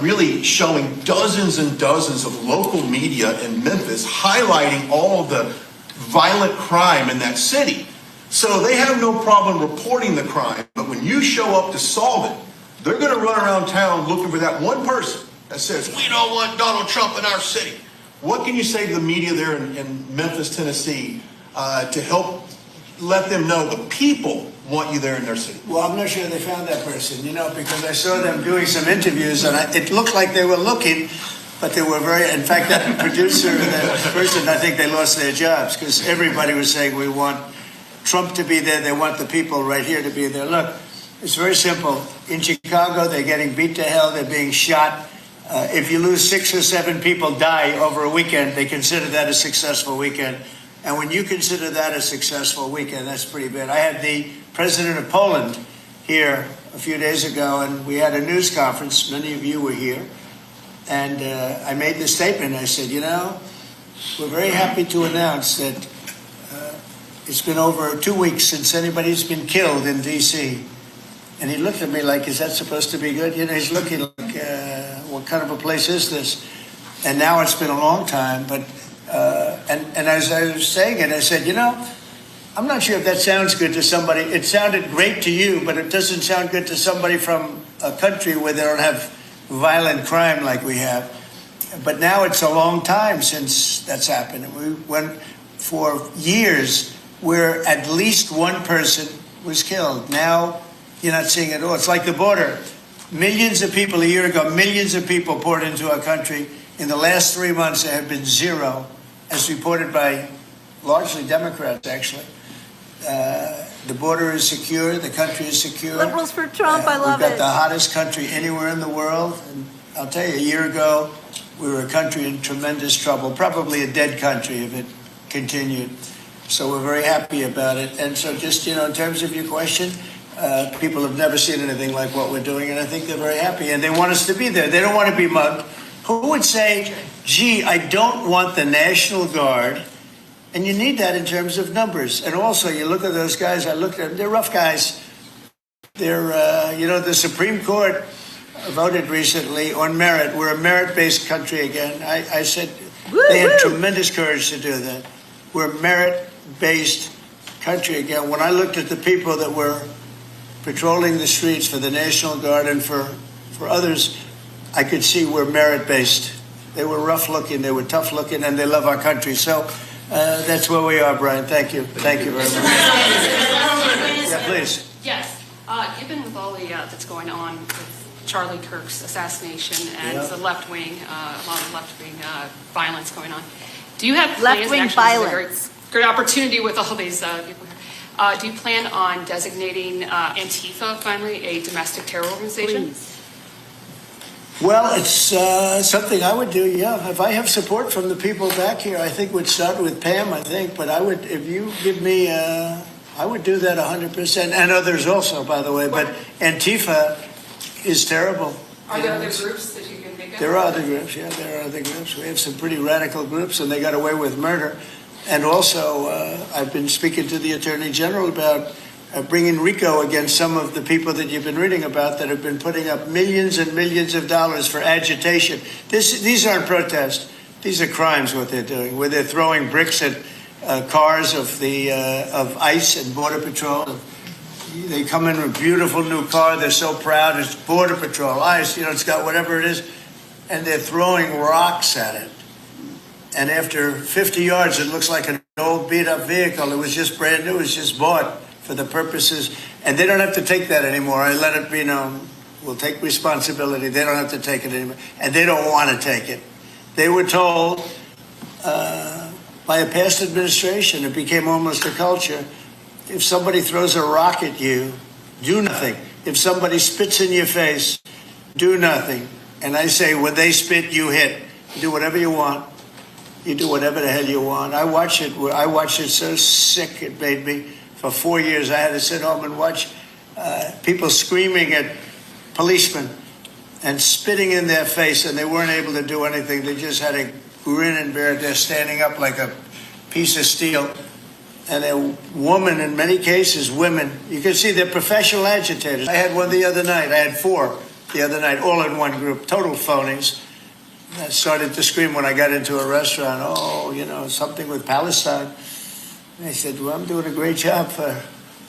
really showing dozens and dozens of local media in Memphis highlighting all of the violent crime in that city. So they have no problem reporting the crime, but when you show up to solve it, they're going to run around town looking for that one person that says, we don't want Donald Trump in our city. What can you say to the media there in Memphis, Tennessee, to help let them know the people want you there in their city? Well, I'm not sure they found that person, because I saw them doing some interviews, and it looked like they were looking, but they were very... In fact, that producer, that person, I think they lost their jobs, because everybody was saying, we want Trump to be there, they want the people right here to be there. Look, it's very simple. In Chicago, they're getting beat to hell, they're being shot. If you lose 6 or 7 people die over a weekend, they consider that a successful weekend. And when you consider that a successful weekend, that's pretty bad. I had the president of Poland here a few days ago, and we had a news conference. Many of you were here. And I made this statement. I said, we're very happy to announce that it's been over 2 weeks since anybody's been killed in D.C. And he looked at me like, is that supposed to be good? He's looking like, what kind of a place is this? And now it's been a long time, but, and as I was saying it, I said, I'm not sure if that sounds good to somebody. It sounded great to you, but it doesn't sound good to somebody from a country where they don't have violent crime like we have. But now it's a long time since that's happened. We went for years where at least one person was killed. Now you're not seeing it all. It's like the border. Millions of people a year ago, millions of people poured into our country. In the last 3 months, there have been zero, as reported by largely Democrats, actually. The border is secure. The country is secure. Liberals for Trump, I love We've got it. the hottest country anywhere in the world. And I'll tell you, a year ago, we were a country in tremendous trouble, probably a dead country if it continued. So we're very happy about it. And so just, in terms of your question, people have never seen anything like what we're doing, and I think they're very happy. And they want us to be there. They don't want to be mugged. Who would say, gee, I don't want the National Guard? And you need that in terms of numbers. And also, you look at those guys, I looked at them, they're rough guys. They're, the Supreme Court voted recently on merit. We're a merit-based country again. I said they had tremendous courage to do that. We're a merit-based country again. When I looked at the people that were patrolling the streets for the National Guard and for others, I could see we're merit-based. They were rough-looking, they were tough-looking, and they love our country. So that's where we are, Brian. Thank you. Thank you very much. Yeah, please. Yes. Given with all that's going on with Charlie Kirk's assassination and the left wing, a lot of left wing violence going on, do you have plans? Left-wing violence. Great opportunity with all these people here. Do you plan on designating Antifa finally a domestic terror organization? Please. Well, it's something I would do, yeah. If I have support from the people back here, I think we'd start with Pam, I think. But I would, if you give me, I would do that 100%. And others also, by the way. But Antifa is terrible. Are there other groups that you can think of? There are other groups, yeah. There are other groups. We have some pretty radical groups, and they got away with murder. And also, I've been speaking to the Attorney General about bringing RICO against some of the people that you've been reading about that have been putting up millions and millions of dollars for agitation. These aren't protests. These are crimes, what they're doing, where they're throwing bricks at cars of ICE and Border Patrol. They come in with a beautiful new car. They're so proud. It's Border Patrol, ICE, it's got whatever it is. And they're throwing rocks at it. And after 50 yards, it looks like an old beat-up vehicle. It was just brand new. It was just bought for the purposes. And they don't have to take that anymore. I let it be known. We'll take responsibility. They don't have to take it anymore. And they don't want to take it. They were told by a past administration, it became almost a culture, if somebody throws a rock at you, do nothing. If somebody spits in your face, do nothing. And I say, when they spit, you hit. You do whatever you want. You do whatever the hell you want. I watched it so sick it made me. For 4 years, I had to sit home and watch people screaming at policemen and spitting in their face, and they weren't able to do anything. They just had a grin and bear it. They're standing up like a piece of steel. And a woman, in many cases, women, you can see they're professional agitators. I had one the other night. I had 4 the other night, all in one group, total phonies. I started to scream when I got into a restaurant, something with Palestine. And I said, well, I'm doing a great job for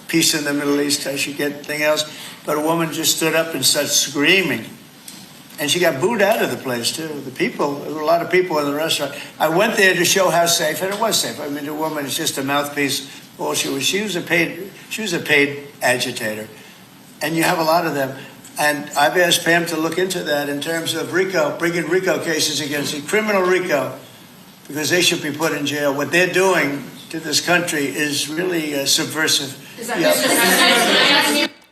peace in the Middle East. I should get anything else. But a woman just stood up and started screaming. And she got booed out of the place, too. There were a lot of people in the restaurant. I went there to show how safe, and it was safe. I mean, the woman is just a mouthpiece. All she was a paid agitator. And you have a lot of them. And I've asked Pam to look into that in terms of RICO, bringing RICO cases against the criminal RICO, because they should be put in jail. What they're doing to this country is really subversive.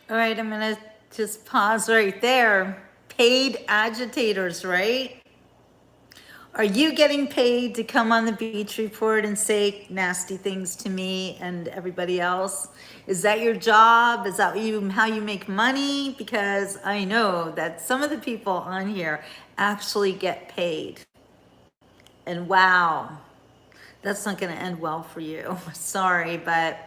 All right, I'm going to just pause right there. Paid agitators, right? Are you getting paid to come on the Beach Report and say nasty things to me and everybody else? Is that your job? Is that how you make money? Because I know that some of the people on here actually get paid. And wow, that's not going to end well for you. Sorry, but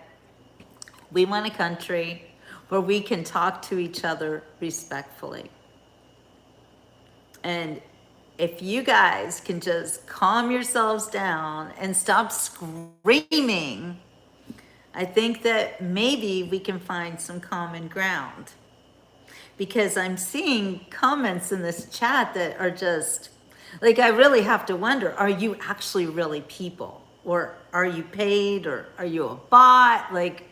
we want a country where we can talk to each other respectfully. And if you guys can just calm yourselves down and stop screaming I think that maybe we can find some common ground. Because I'm seeing comments in this chat that are just, like, I really have to wonder, are you actually really people? Or are you paid? Or are you a bot? Like,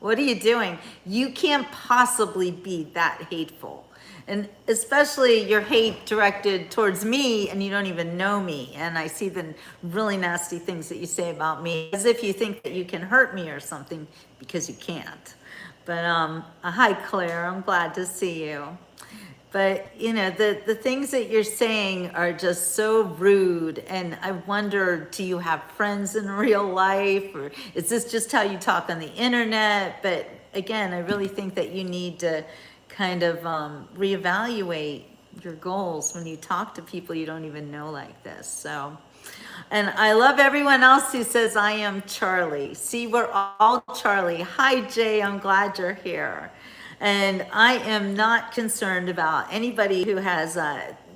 what are you doing? You can't possibly be that hateful. And especially your hate directed towards me and you don't even know me. And I see the really nasty things that you say about me as if you think that you can hurt me or something, because you can't. But hi Claire, I'm glad to see you. But you know, the things that you're saying are just so rude, and I wonder, do you have friends in real life, or is this just how you talk on the internet? But again, I really think that you need to kind of reevaluate your goals when you talk to people you don't even know like this. So, and I love everyone else who says, I am Charlie. See, we're all Charlie. Hi, Jay, I'm glad you're here. And I am not concerned about anybody who has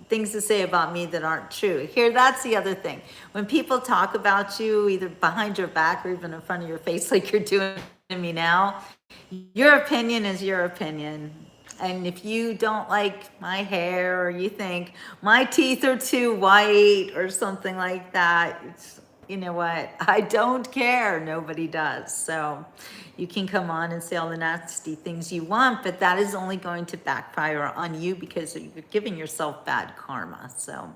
things to say about me that aren't true. Here, that's the other thing. When people talk about you, either behind your back or even in front of your face, like you're doing to me now, your opinion is your opinion. And if you don't like my hair, or you think my teeth are too white or something like that, it's, you know what? I don't care. Nobody does. So you can come on and say all the nasty things you want, but that is only going to backfire on you because you're giving yourself bad karma. So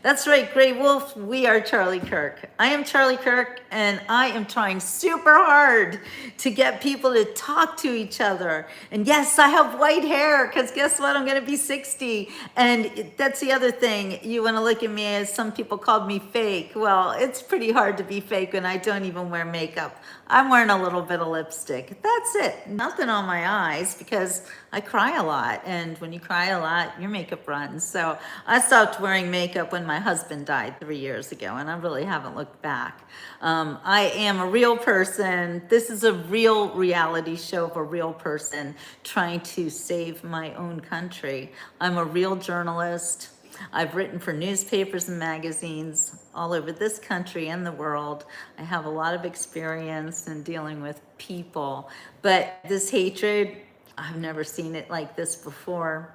that's right, Grey Wolf. We are Charlie Kirk. I am Charlie Kirk, and I am trying super hard to get people to talk to each other. And yes, I have white hair, because guess what? I'm going to be 60. And that's the other thing. You want to look at me as some people called me fake. Well, it's pretty hard to be fake when I don't even wear makeup. I'm wearing a little bit of lipstick. That's it. Nothing on my eyes, because I cry a lot. And when you cry a lot, your makeup runs. So I stopped wearing makeup when my husband died 3 years ago, and I really haven't looked back. I am a real person. This is a real reality show of a real person trying to save my own country. I'm a real journalist. I've written for newspapers and magazines all over this country and the world. I have a lot of experience in dealing with people, but this hatred, I've never seen it like this before,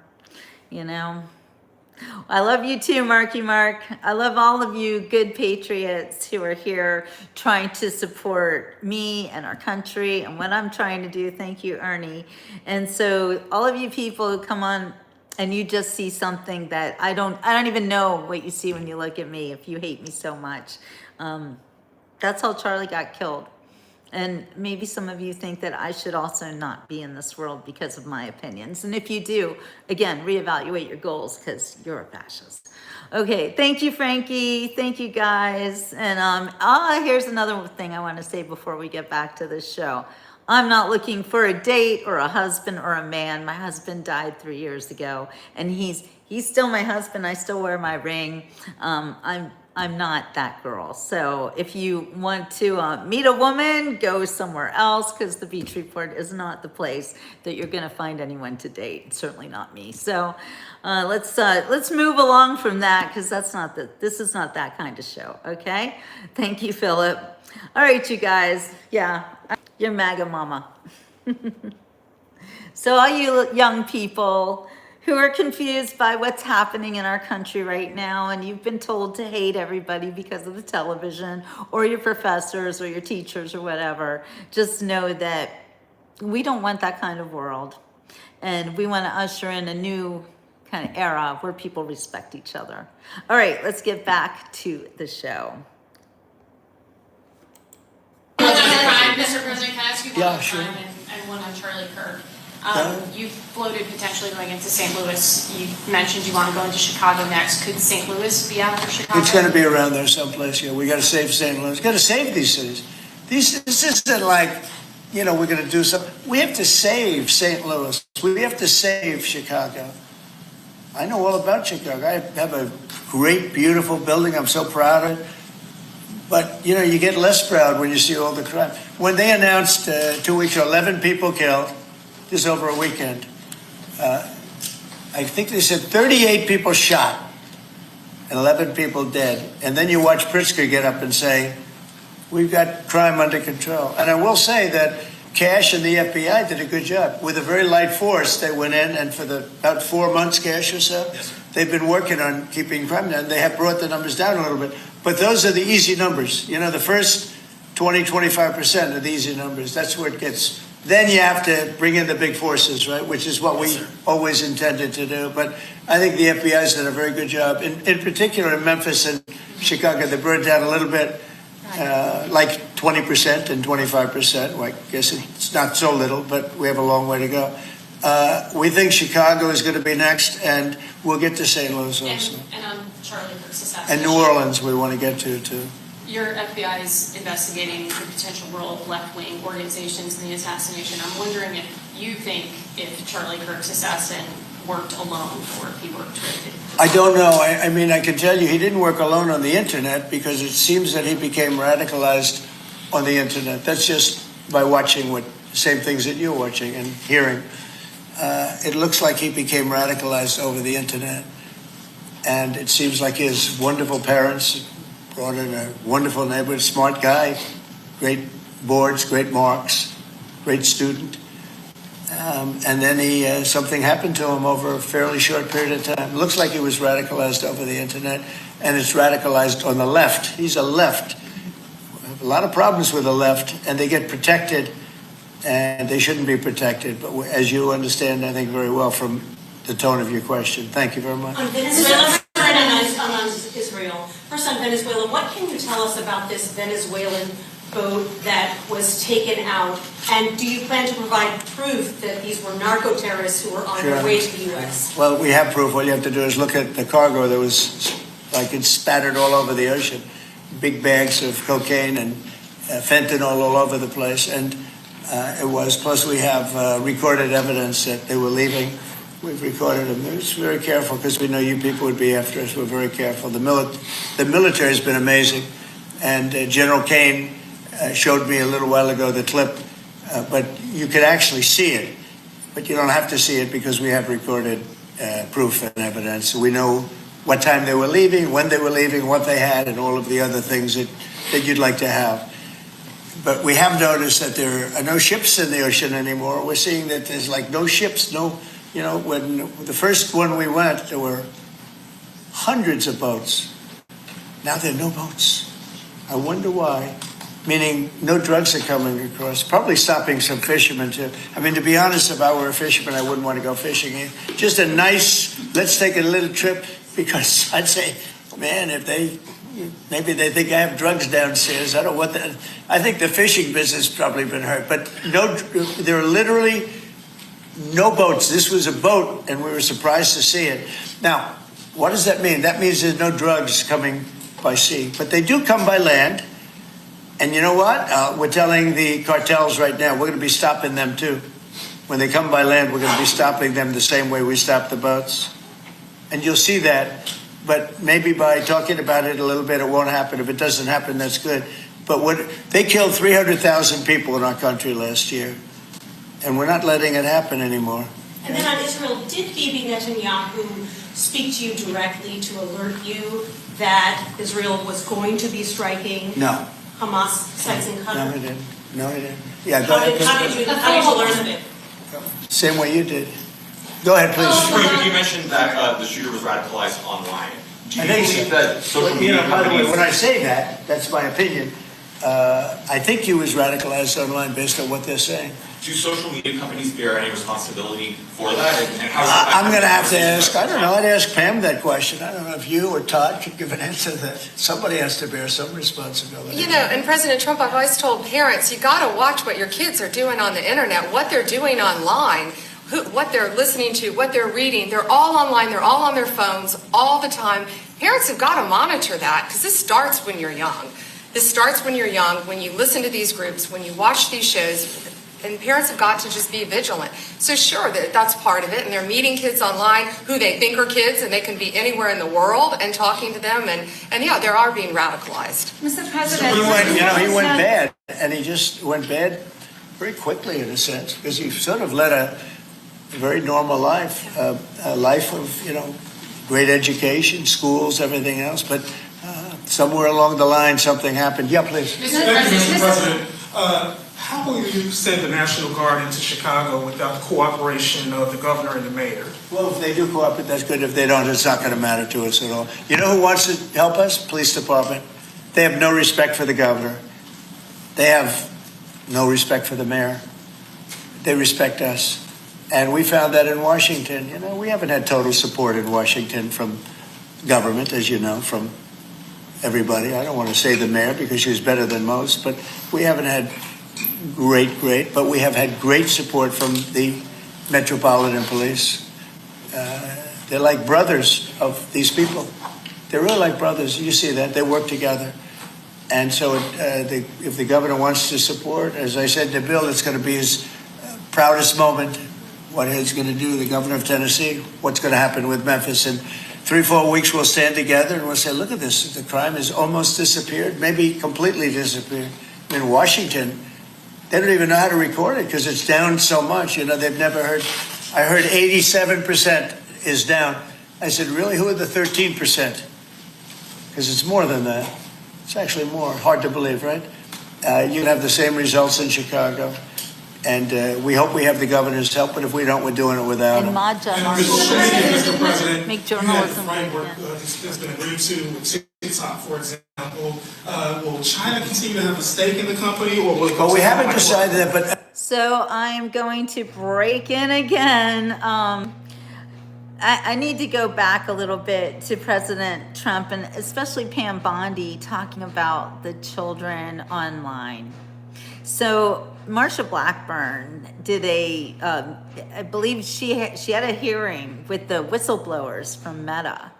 you know? I love you too, Marky Mark. I love all of you good patriots who are here trying to support me and our country and what I'm trying to do. Thank you, Ernie. And so all of you people who come on and you just see something that I don't even know what you see when you look at me, if you hate me so much. That's how Charlie got killed. And maybe some of you think that I should also not be in this world because of my opinions. And if you do, again, reevaluate your goals, because you're a fascist. Okay, thank you, Frankie. Thank you, guys. And here's another thing I want to say before we get back to this show. I'm not looking for a date or a husband or a man. My husband died 3 years ago, and he's still my husband. I still wear my ring. I'm not that girl. So if you want to meet a woman, go somewhere else, because the Beach Report is not the place that you're going to find anyone to date. Certainly not me. So let's move along from that, because this is not that kind of show. Okay. Thank you, Philip. All right, you guys. Yeah, you're MAGA mama. So all you young people who are confused by what's happening in our country right now, and you've been told to hate everybody because of the television, or your professors or your teachers or whatever, just know that we don't want that kind of world. And we want to usher in a new kind of era where people respect each other. All right, let's get back to the show. Mr. President, can I ask you one Yeah, on sure. crime and one on Charlie Kirk? You floated potentially going into St. Louis. You mentioned you want to go into Chicago next. Could St. Louis be after Chicago? It's going to be around there someplace. Yeah, we got to save St. Louis. Got to save these cities. This isn't like, we're going to do something. We have to save St. Louis. We have to save Chicago. I know all about Chicago. I have a great, beautiful building. I'm so proud of it. But, you get less proud when you see all the crime. When they announced 2 weeks ago, 11 people killed, just over a weekend, I think they said 38 people shot and 11 people dead. And then you watch Pritzker get up and say, we've got crime under control. And I will say that Cash and the FBI did a good job. With a very light force, they went in, and for about 4 months, Cash or so, they've been working on keeping crime down. They have brought the numbers down a little bit. But those are the easy numbers. You know, the first 20-25% are the easy numbers. That's where it gets. Then you have to bring in the big forces, right, which is what we always intended to do. But I think the FBI's done a very good job. In particular, in Memphis and Chicago, they brought it down a little bit, like 20% and 25%. Well, I guess it's not so little, but we have a long way to go. We think Chicago is going to be next, and we'll get to St. Louis also. And on Charlie Kirk's assassination. And New Orleans we want to get to, too. Your FBI is investigating the potential role of left-wing organizations in the assassination. I'm wondering if you think if Charlie Kirk's assassin worked alone or if he worked with. I don't know. I mean, I can tell you he didn't work alone on the internet, because it seems that he became radicalized on the internet. That's just by watching the same things that you're watching and hearing. It looks like he became radicalized over the internet. And it seems like his wonderful parents brought in a wonderful neighborhood, smart guy, great boards, great marks, great student. And then something happened to him over a fairly short period of time. It looks like he was radicalized over the internet, and it's radicalized on the left. He's a left. We have a lot of problems with the left, and they get protected, and they shouldn't be protected. But as you understand, I think very well from the tone of your question. Thank you very much. On Venezuela, on Israel. First on Venezuela, what can you tell us about this Venezuelan boat that was taken out? And do you plan to provide proof that these were narco-terrorists who were on their way to the U.S.? Well, we have proof. All you have to do is look at the cargo that was, like, it's spattered all over the ocean. Big bags of cocaine and fentanyl all over the place. And it was, plus we have recorded evidence that they were leaving. We've recorded them. We're just very careful because we know you people would be after us. We're very careful. The military has been amazing. And General Kane showed me a little while ago the clip, but you could actually see it. But you don't have to see it because we have recorded proof and evidence. We know what time they were leaving, when they were leaving, what they had, and all of the other things that you'd like to have. But we have noticed that there are no ships in the ocean anymore. We're seeing that there's like no ships, no. You know, when the first one we went, there were hundreds of boats. Now there are no boats. I wonder why. Meaning no drugs are coming across. Probably stopping some fishermen too. I mean, to be honest, if I were a fisherman, I wouldn't want to go fishing here. Just a nice, let's take a little trip, because I'd say, man, maybe they think I have drugs downstairs. I don't want that. I think the fishing business has probably been hurt. But no, there are literally no boats. This was a boat, and we were surprised to see it. Now, what does that mean? That means there's no drugs coming by sea. But they do come by land. And you know what? We're telling the cartels right now, we're going to be stopping them too. When they come by land, we're going to be stopping them the same way we stop the boats. And you'll see that. But maybe by talking about it a little bit, it won't happen. If it doesn't happen, that's good. But they killed 300,000 people in our country last year. And we're not letting it happen anymore. And then on Israel, did Bibi Netanyahu speak to you directly to alert you that Israel was going to be striking Hamas sites in Qatar? No, he didn't. No, he didn't. Yeah, go ahead. How did you learn of it? Same way you did. Go ahead, please. You mentioned that the shooter was radicalized online. Do you I think believe that social media by the way, companies... when I say that, that's my opinion. I think he was radicalized online based on what they're saying. Do social media companies bear any responsibility for that? And how does that I'm going to have to ask, I don't know, I'd ask Pam that question. I don't know if you or Todd could give an answer to that. Somebody has to bear some responsibility. You know, and President Trump, I've always told parents, you got to watch what your kids are doing on the internet, what they're doing online, what they're listening to, what they're reading. They're all online. They're all on their phones all the time. Parents have got to monitor that, because this starts when you're young. This starts when you're young, when you listen to these groups, when you watch these shows. And parents have got to just be vigilant. So sure, that's part of it. And they're meeting kids online who they think are kids, and they can be anywhere in the world, and talking to them. And yeah, they are being radicalized. Mr. President, he went bad, and he just went bad very quickly in a sense, because he sort of led a very normal life, a life of, great education, schools, everything else. But somewhere along the line, something happened. Yeah, please. Thank you, Mr. President. How will you send the National Guard into Chicago without the cooperation of the governor and the mayor? Well, if they do cooperate, that's good. If they don't, it's not going to matter to us at all. You know who wants to help us? Police department. They have no respect for the governor. They have no respect for the mayor. They respect us. And we found that in Washington. You know, we haven't had total support in Washington from government, as you know, from everybody. I don't want to say the mayor because she was better than most, but we haven't had great, but we have had great support from the Metropolitan Police. They're like brothers of these people. They're really like brothers. You see that. They work together. And so if the governor wants to support, as I said in the bill, it's going to be his proudest moment, what he's going to do, the governor of Tennessee, what's going to happen with Memphis. In 3-4 weeks, we'll stand together and we'll say, look at this. The crime has almost disappeared, maybe completely disappeared. In Washington, they don't even know how to record it because it's down so much. You know, they've never heard. I heard 87% is down. I said, really? Who are the 13%? Because it's more than that. It's actually more. Hard to believe, right? You'll have the same results in Chicago. And we hope we have the governor's help, but if we don't, we're doing it without him. Mr. President, Make journalism. framework that's been agreed to with TikTok, for example. Will China continue to have a stake in the company, or will it go? Well, we haven't decided that, but So I'm going to break in again. I need to go back a little bit to President Trump and especially Pam Bondi talking about the children online. So Marsha Blackburn did I believe she had a hearing with the whistleblowers from Meta.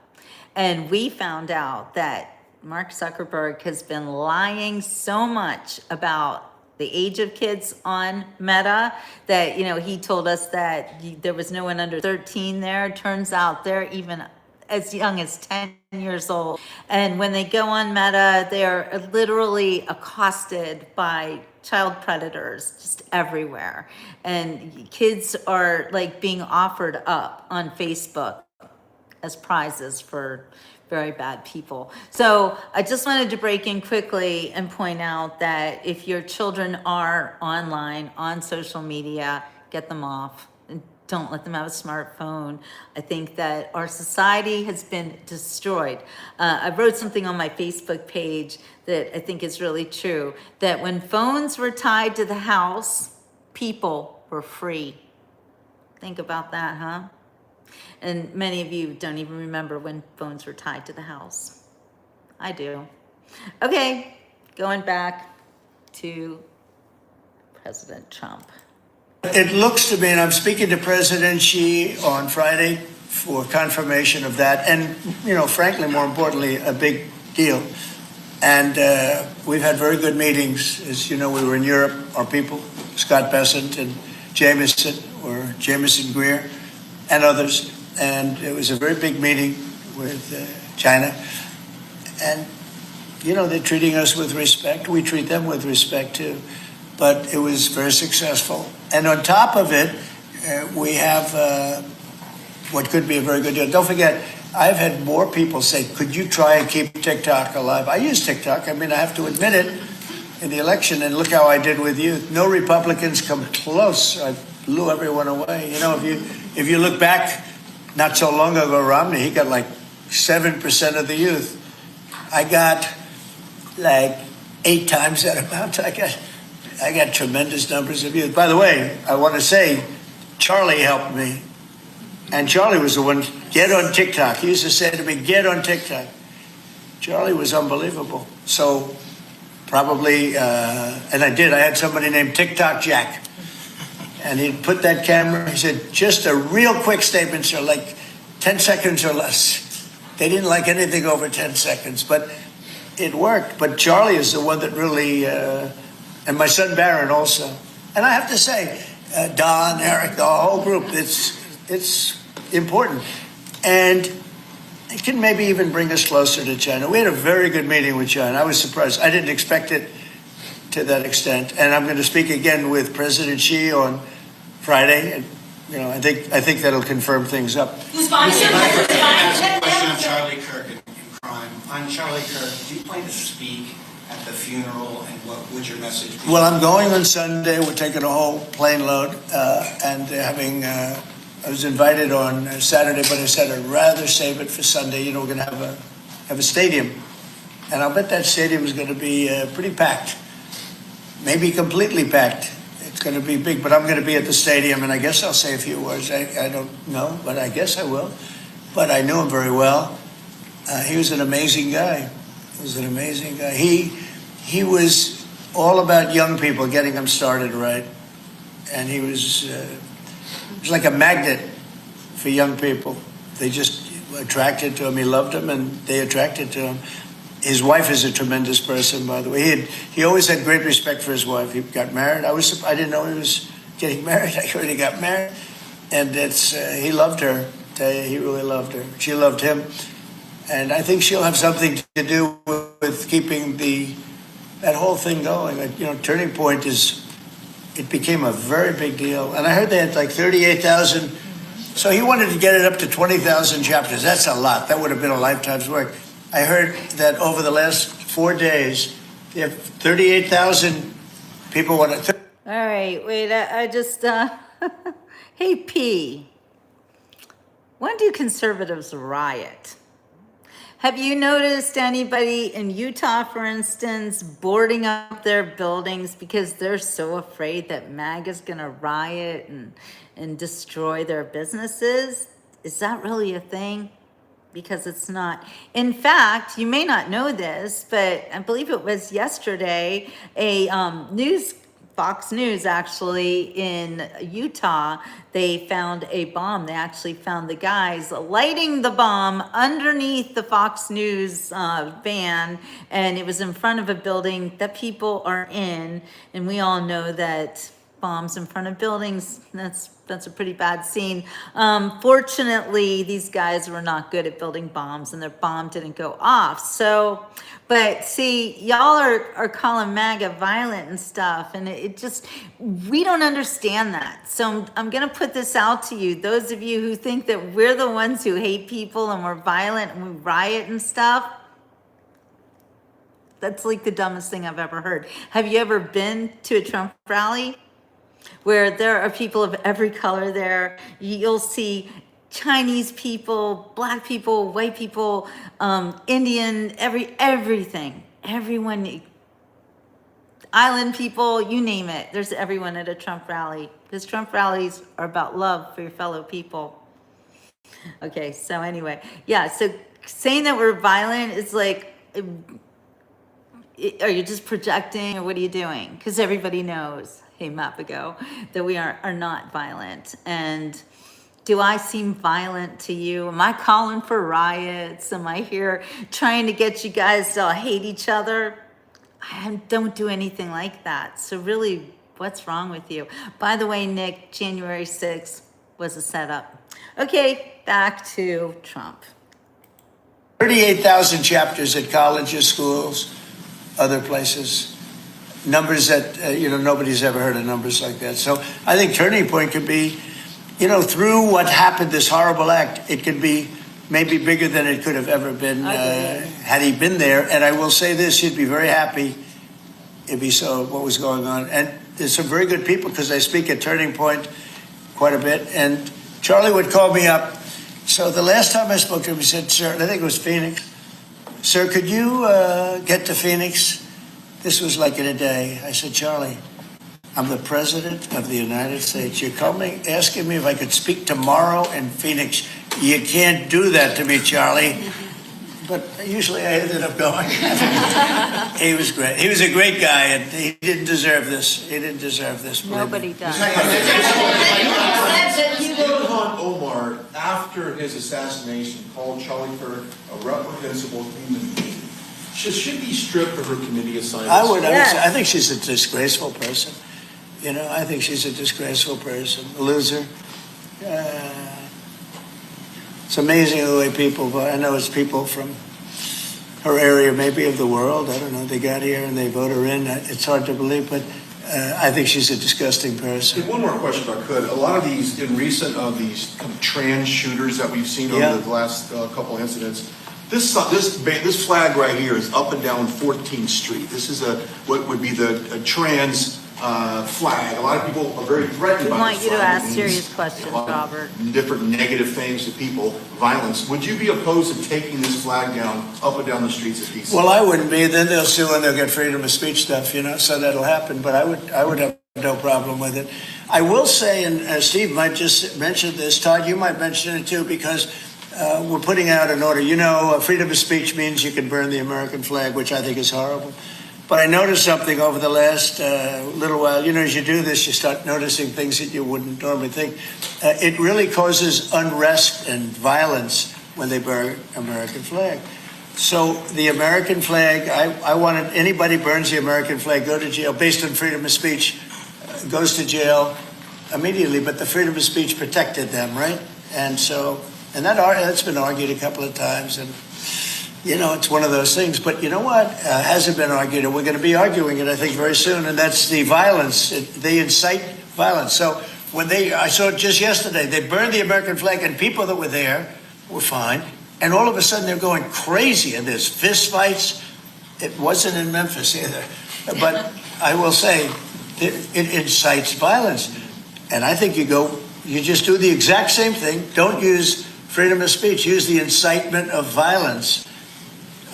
And we found out that Mark Zuckerberg has been lying so much about the age of kids on Meta that, you know, he told us that there was no one under 13 there. Turns out they're even as young as 10 years old. And when they go on Meta, they're literally accosted by child predators just everywhere. And kids are like being offered up on Facebook as prizes for very bad people. So I just wanted to break in quickly and point out that if your children are online, on social media, get them off. And don't let them have a smartphone. I think that our society has been destroyed. I wrote something on my Facebook page that I think is really true, that when phones were tied to the house, people were free. Think about that, huh? And many of you don't even remember when phones were tied to the house. I do. Okay, going back to President Trump. it looks to me, and I'm speaking to President Xi on Friday for confirmation of that, and, you know, frankly, more importantly, a big deal. And we've had very good meetings. As you know, we were in Europe, our people, Scott Bessent and Jameson Greer and others. And it was a very big meeting with China. And, you know, they're treating us with respect. We treat them with respect, too. But it was very successful. And on top of it, we have what could be a very good deal. Don't forget, I've had more people say, could you try and keep TikTok alive? I use TikTok. I mean, I have to admit it in the election, and look how I did with you. No Republicans come close. I blew everyone away. You know, if you look back not so long ago, Romney, he got like 7% of the youth. I got like 8 times that amount. I got tremendous numbers of youth. By the way, I want to say, Charlie helped me. And Charlie was the one, get on TikTok. He used to say to me, get on TikTok. Charlie was unbelievable. So probably, and I did, I had somebody named TikTok Jack. And he'd put that camera, he said, just a real quick statement, sir, like 10 seconds or less. They didn't like anything over 10 seconds, but it worked. But Charlie is the one that really, and my son Barron also. And I have to say, Don, Eric, the whole group, it's important. And it can maybe even bring us closer to China. We had a very good meeting with China. I was surprised. I didn't expect it to that extent. And I'm going to speak again with President Xi on Friday. And, you know, I think that'll confirm things up. Question on Charlie Kirk and crime. On Charlie Kirk, do you plan to speak at the funeral, and what would your message be? Well, I'm going on Sunday. We're taking a whole plane load, and having. I was invited on Saturday, but I said I'd rather save it for Sunday. You know, we're going to have a stadium, and I'll bet that stadium is going to be pretty packed, maybe completely packed. It's going to be big, but I'm going to be at the stadium, and I guess I'll say a few words. I don't know, but I guess I will. But I knew him very well. He was an amazing guy. He was all about young people, getting them started right, and he was like a magnet for young people. They just attracted to him. He loved them, and they attracted to him. His wife is a tremendous person, by the way. He always had great respect for his wife. He got married. I didn't know he was getting married. I heard he got married, and he loved her. He really loved her. She loved him, and I think she'll have something to do with keeping that whole thing going. You know, Turning Point it became a very big deal, and I heard they had like 38,000. So he wanted to get it up to 20,000 chapters. That's a lot. That would have been a lifetime's work. I heard that over the last 4 days, they have 38,000 people want to. All right, wait, I just, hey, P, when do conservatives riot? Have you noticed anybody in Utah, for instance, boarding up their buildings because they're so afraid that MAGA's going to riot and destroy their businesses? Is that really a thing? Because it's not. In fact, you may not know this, but I believe it was yesterday, Fox News actually in Utah, they found a bomb. They actually found the guys lighting the bomb underneath the Fox News van, and it was in front of a building that people are in, and we all know that bombs in front of buildings, that's a pretty bad scene. Fortunately, these guys were not good at building bombs, and their bomb didn't go off. So, but see, y'all are calling MAGA violent and stuff, and we don't understand that. So I'm gonna put this out to you, those of you who think that we're the ones who hate people and we're violent and we riot and stuff. That's like the dumbest thing I've ever heard. Have you ever been to a Trump rally where there are people of every color there? You'll see Chinese people, black people, white people, Indian, everything, everyone, island people, you name it. There's everyone at a Trump rally, because Trump rallies are about love for your fellow people. Okay, so anyway, yeah, so saying that we're violent is like, are you just projecting, or what are you doing? Because everybody knows, hey, Mapago, that we are not violent. And do I seem violent to you? Am I calling for riots? Am I here trying to get you guys to hate each other? I don't do anything like that. So really, what's wrong with you? By the way, Nick, January 6th was a setup. Okay, back to Trump. 38,000 chapters at colleges, schools, other places. Numbers that, nobody's ever heard of numbers like that. So I think Turning Point could be, through what happened, this horrible act, it could be maybe bigger than it could have ever been had he been there. And I will say this, he'd be very happy if he saw what was going on. And there's some very good people, because I speak at Turning Point quite a bit. And Charlie would call me up. So the last time I spoke to him, he said, sir, I think it was Phoenix. Sir, could you get to Phoenix? This was like in a day. I said, Charlie, I'm the President of the United States. You're coming, asking me if I could speak tomorrow in Phoenix. You can't do that to me, Charlie. But usually I ended up going. He was great. He was a great guy, and he didn't deserve this. He didn't deserve this. Nobody does. Ilhan Omar, after his assassination, called Charlie Kirk a reprehensible human being. Should be stripped of her committee assignments. I think she's a disgraceful person. I think she's a disgraceful person, a loser. It's amazing the way people vote. I know it's people from her area, maybe of the world. I don't know. They got here and they vote her in. It's hard to believe, but I think she's a disgusting person. Hey, one more question, if I could. A lot of these, in recent of these kind of trans shooters that we've seen over the last couple incidents, This flag right here is up and down 14th Street. This is what would be a trans flag. A lot of people are very threatened We by want this you to flag. ask It means serious questions, a lot of Robert. Different negative things to people, violence. Would you be opposed to taking this flag down up and down the streets of DC? Well, I wouldn't be. Then they'll sue and they'll get freedom of speech stuff, so that'll happen. But I would have no problem with it. I will say, and Steve might just mention this, Todd, you might mention it too, because we're putting out an order. Freedom of speech means you can burn the American flag, which I think is horrible. But I noticed something over the last little while. As you do this, you start noticing things that you wouldn't normally think. It really causes unrest and violence when they burn American flag. So the American flag, I wanted anybody burns the American flag, go to jail based on freedom of speech, goes to jail immediately. But the freedom of speech protected them, right? And that's been argued a couple of times. And it's one of those things. But you know what? Hasn't been argued, and we're going to be arguing it, I think, very soon. And that's the violence. They incite violence. So I saw it just yesterday. They burned the American flag, and people that were there were fine. And all of a sudden, they're going crazy, and there's fist fights. It wasn't in Memphis either. But I will say, it incites violence. And I think you just do the exact same thing. Don't use freedom of speech. Use the incitement of violence.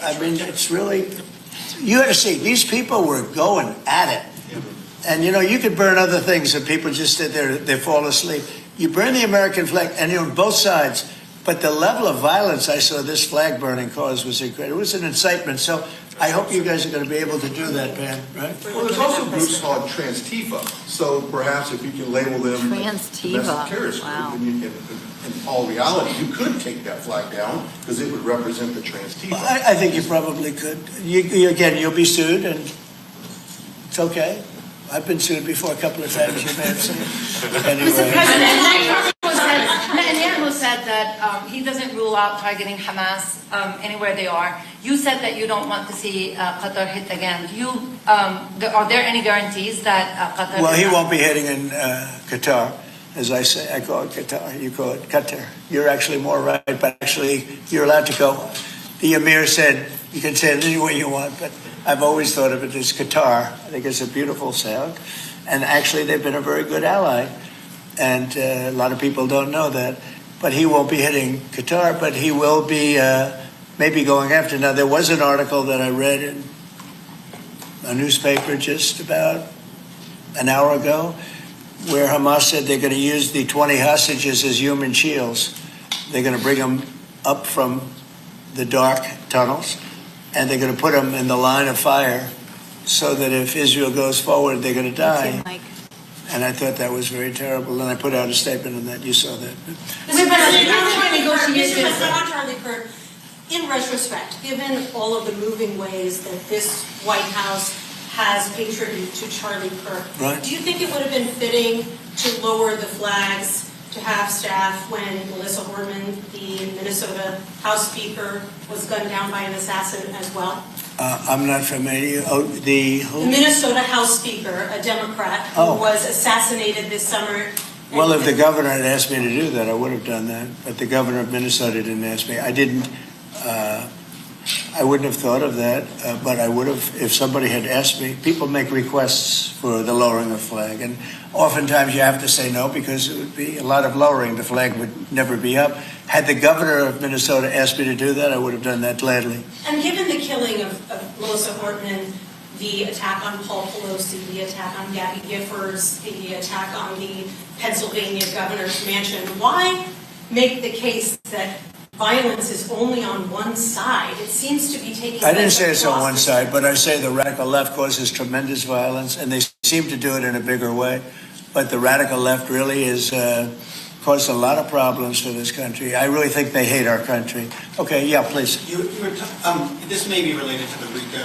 I mean, it's really, you got to see, these people were going at it. And, you could burn other things and people just sit there, they fall asleep. You burn the American flag, and on both sides. But the level of violence I saw this flag burning cause was incredible. It was an incitement. So I hope you guys are going to be able to do that, man, right? Well, there's also groups called Trans-Tifa. So perhaps if you can label them Trans-Tifa. domestic terrorist group, Wow. then in all reality, you could take that flag down because it would represent the Trans-Tifa. I think you probably could. Again, you'll be sued, and it's okay. I've been sued before a couple of times. You may have seen. Anyway. Netanyahu said that he doesn't rule out targeting Hamas anywhere they are. You said that you don't want to see Qatar hit again. Are there any guarantees that Qatar? Well, he won't be hitting in Qatar, as I say. I call it Qatar. You call it Qatar. You're actually more right, but actually you're allowed to go. The Emir said you can say it any way you want, but I've always thought of it as Qatar. I think it's a beautiful sound, and actually they've been a very good ally. And a lot of people don't know that. But he won't be hitting Qatar, but he will be maybe going after. Now, there was an article that I read in a newspaper just about an hour ago where Hamas said they're going to use the 20 hostages as human shields. They're going to bring them up from the dark tunnels, and they're going to put them in the line of fire so that if Israel goes forward, they're going to die. And I thought that was very terrible. And I put out a statement on that. You saw that. Charlie Kirk, in retrospect, given all of the moving ways that this White House has paid tribute to Charlie Kirk, Right. do you think it would have been fitting to lower the flags, to have staff when Melissa Horman, the Minnesota House Speaker, was gunned down by an assassin as well? I'm not familiar. Oh, who? The Minnesota House Speaker, a Democrat, who was assassinated this summer. Well, if the governor had asked me to do that, I would have done that. But the governor of Minnesota didn't ask me. I didn't. I wouldn't have thought of that, but I would have if somebody had asked me. People make requests for the lowering of flag, and oftentimes you have to say no because it would be a lot of lowering. The flag would never be up. Had the governor of Minnesota asked me to do that, I would have done that gladly. And given the killing of Melissa Hortman, the attack on Paul Pelosi, the attack on Gabby Giffords, the attack on the Pennsylvania governor's mansion, why make the case that violence is only on one side? It seems to be taking. I didn't say it's on one side, but I say the radical left causes tremendous violence, and they seem to do it in a bigger way. But the radical left really is caused a lot of problems for this country. I really think they hate our country. Okay, yeah, please. This may be related to the RICO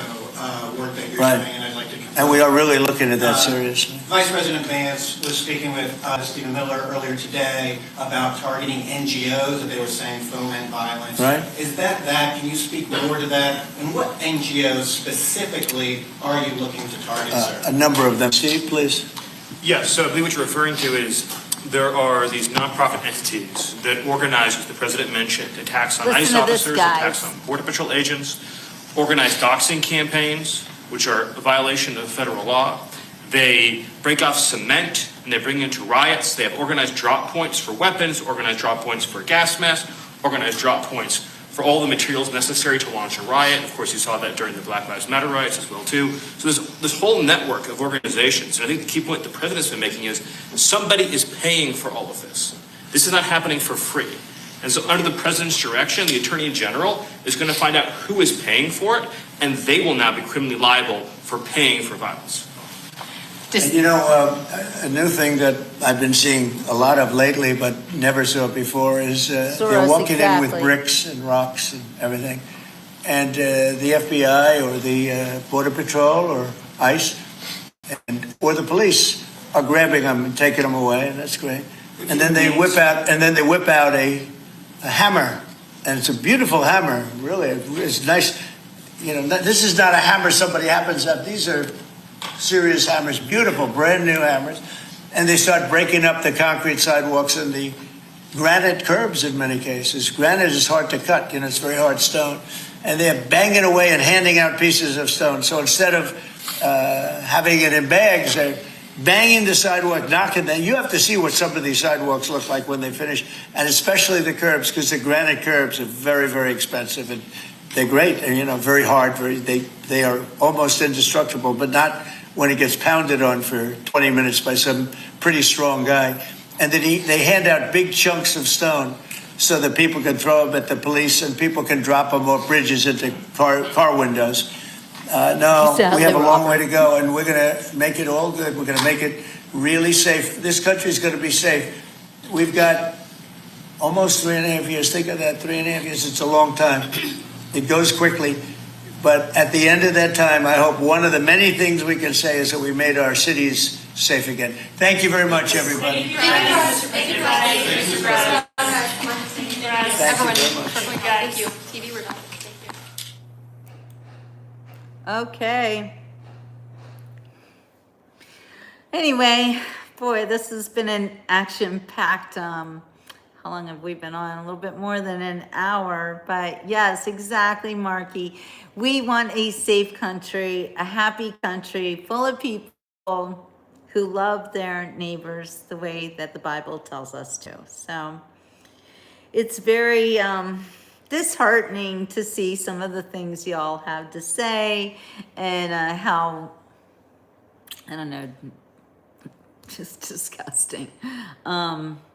work that you're Right. doing, and I'd like to. And we are really looking at that seriously. Vice President Vance was speaking with Stephen Miller earlier today about targeting NGOs that they were saying foment violence. Right. Is that? Can you speak more to that? And what NGOs specifically are you looking to target, sir? A number of them. Steve, please. Yes, so I believe what you're referring to is there are these nonprofit entities that organize, as the president mentioned, attacks on Listen ICE to this, officers, guys. attacks on Border Patrol agents, organized doxing campaigns, which are a violation of federal law. They break off cement and they bring into riots. They have organized drop points for weapons, organized drop points for gas masks, organized drop points for all the materials necessary to launch a riot. Of course, you saw that during the Black Lives Matter riots as well, too. So there's this whole network of organizations. And I think the key point the president's been making is somebody is paying for all of this. This is not happening for free. And so under the president's direction, the attorney general is going to find out who is paying for it, and they will now be criminally liable for paying for violence. And you know, a new thing that I've been seeing a lot of lately, but never saw before, is they're walking in with bricks and rocks and everything. And the FBI or the Border Patrol or ICE or the police are grabbing them and taking them away, and that's great. And then they whip out a hammer, and it's a beautiful hammer, really. It's nice. You know, this is not a hammer somebody happens to have. These are serious hammers, beautiful, brand new hammers. And they start breaking up the concrete sidewalks and the granite curbs in many cases. Granite is hard to cut, you know, it's very hard stone. And they're banging away and handing out pieces of stone. So instead of having it in bags, they're banging the sidewalk, knocking that. You have to see what some of these sidewalks look like when they finish, and especially the curbs, because the granite curbs are very, very expensive, and they're great, and, you know, very hard. They are almost indestructible, but not when it gets pounded on for 20 minutes by some pretty strong guy. And then they hand out big chunks of stone so that people can throw them at the police and people can drop them off bridges into car windows. No, we have a long way to go, and we're going to make it all good. We're going to make it really safe. This country is going to be safe. We've got almost 3.5 years. Think of that, 3.5 years. It's a long time. It goes quickly. But at the end of that time, I hope one of the many things we can say is that we made our cities safe again. Thank you very much, everybody. Thank you, Brad. Everyone, Thank you. TV, we're done. Thank you. Okay. Anyway, boy, this has been an action-packed, how long have we been on? A little bit more than an hour, but yes, exactly, Marky. We want a safe country, a happy country, full of people who love their neighbors the way that the Bible tells us to. So it's very disheartening to see some of the things y'all have to say and how, I don't know, just disgusting.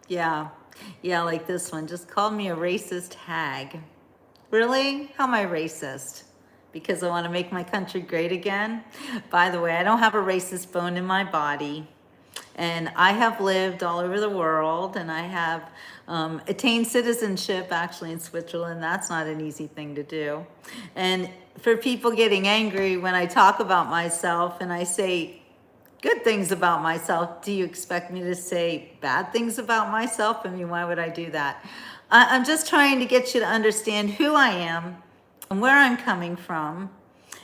Yeah, like this one, just called me a racist hag. Really? How am I racist? Because I want to make my country great again? By the way, I don't have a racist bone in my body. And I have lived all over the world, and I have attained citizenship actually in Switzerland. That's not an easy thing to do. And for people getting angry when I talk about myself and I say good things about myself, do you expect me to say bad things about myself? I mean, why would I do that? I'm just trying to get you to understand who I am and where I'm coming from.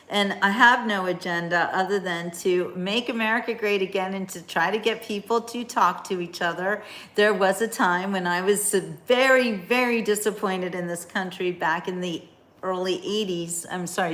And I have no agenda other than to make America great again and to try to get people to talk to each other. There was a time when I was very, very disappointed in this country back in the early 80s,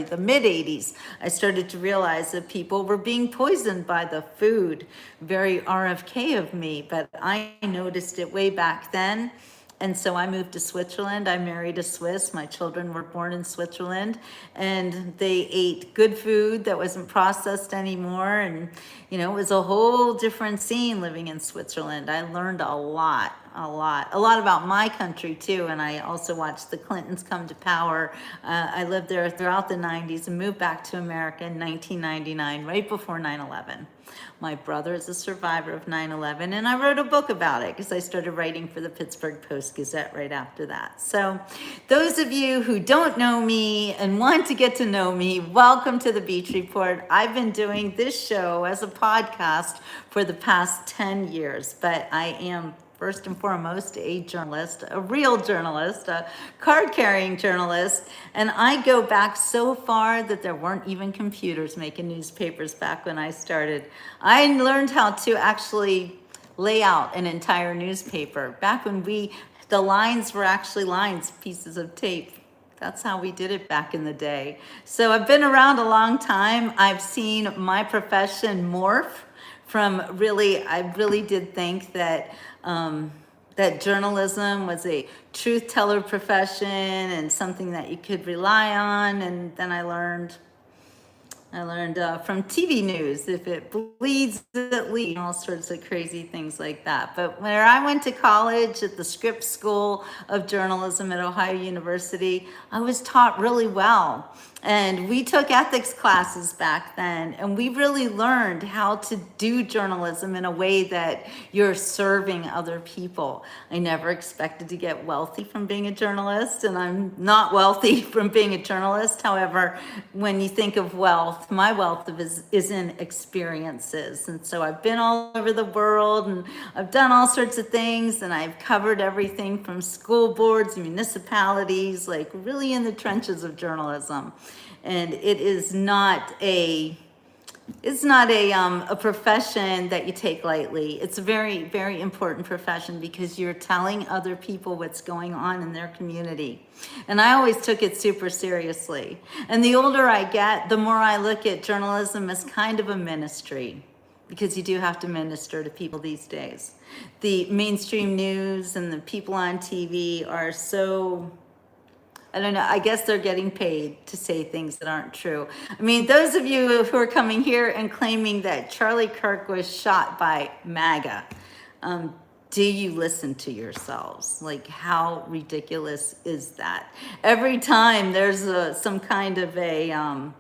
the mid 80s, I started to realize that people were being poisoned by the food. Very RFK of me, but I noticed it way back then. And so I moved to Switzerland. I married a Swiss. My children were born in Switzerland, and they ate good food that wasn't processed anymore. And, you know, it was a whole different scene living in Switzerland. I learned a lot about my country too. And I also watched the Clintons come to power. I lived there throughout the 90s and moved back to America in 1999, right before 9/11. My brother is a survivor of 9/11, and I wrote a book about it because I started writing for the Pittsburgh Post-Gazette right after that. So those of you who don't know me and want to get to know me, welcome to the Beach Report. I've been doing this show as a podcast for the past 10 years, but I am first and foremost a journalist, a real journalist, a card-carrying journalist, and I go back so far that there weren't even computers making newspapers back when I started. I learned how to actually lay out an entire newspaper. Back when the lines were actually lines, pieces of tape. That's how we did it back in the day. So I've been around a long time. I've seen my profession morph from I really did think that, that journalism was a truth teller profession and something that you could rely on. And then I learned from TV news, if it bleeds, it leads, all sorts of crazy things like that. But when I went to college at the Scripps School of Journalism at Ohio University, I was taught really well. And we took ethics classes back then, and we really learned how to do journalism in a way that you're serving other people. I never expected to get wealthy from being a journalist, and I'm not wealthy from being a journalist. However, when you think of wealth, my wealth is in experiences. And so I've been all over the world, and I've done all sorts of things, and I've covered everything from school boards, municipalities, like really in the trenches of journalism. And it is not a profession that you take lightly. It's a very, very important profession because you're telling other people what's going on in their community. And I always took it super seriously. And the older I get, the more I look at journalism as kind of a ministry, because you do have to minister to people these days. The mainstream news and the people on TV are so, I don't know, I guess they're getting paid to say things that aren't true. I mean, those of you who are coming here and claiming that Charlie Kirk was shot by MAGA, do you listen to yourselves? Like, how ridiculous is that? Every time there's some kind of a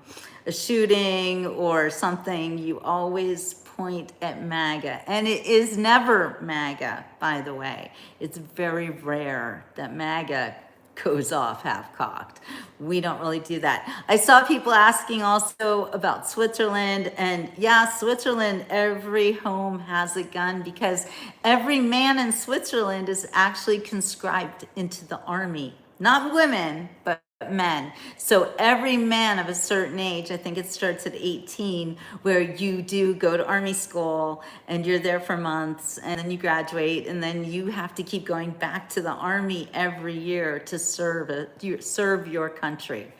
shooting or something, you always point at MAGA. And it is never MAGA, by the way. It's very rare that MAGA goes off half-cocked. We don't really do that. I saw people asking also about Switzerland, and yeah, Switzerland, every home has a gun because every man in Switzerland is actually conscribed into the army. Not women, but men. So every man of a certain age, I think it starts at 18, where you do go to army school and you're there for months and then you graduate and then you have to keep going back to the army every year to serve your country.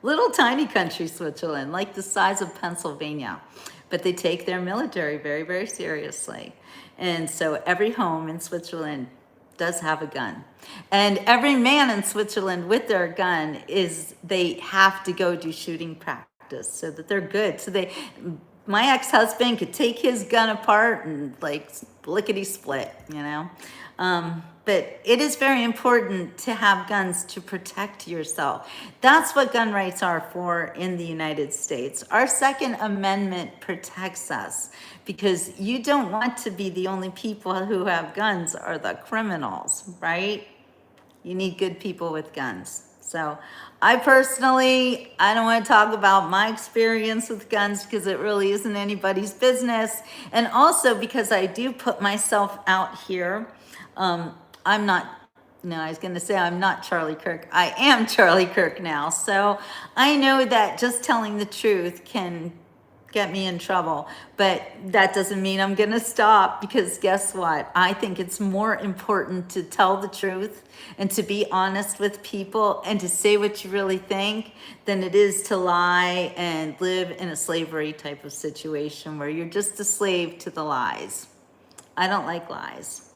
Little tiny country, Switzerland, like the size of Pennsylvania, but they take their military very, very seriously. And so every home in Switzerland does have a gun. And every man in Switzerland with their gun they have to go do shooting practice so that they're good. So my ex-husband could take his gun apart and like lickety split, you know? But it is very important to have guns to protect yourself. That's what gun rights are for in the United States. Our Second Amendment protects us because you don't want to be the only people who have guns are the criminals, right? You need good people with guns. So I don't want to talk about my experience with guns because it really isn't anybody's business. And also because I do put myself out here. I'm not Charlie Kirk. I am Charlie Kirk now. So I know that just telling the truth can get me in trouble, but that doesn't mean I'm gonna stop, because guess what? I think it's more important to tell the truth and to be honest with people and to say what you really think than it is to lie and live in a slavery type of situation where you're just a slave to the lies. I don't like lies.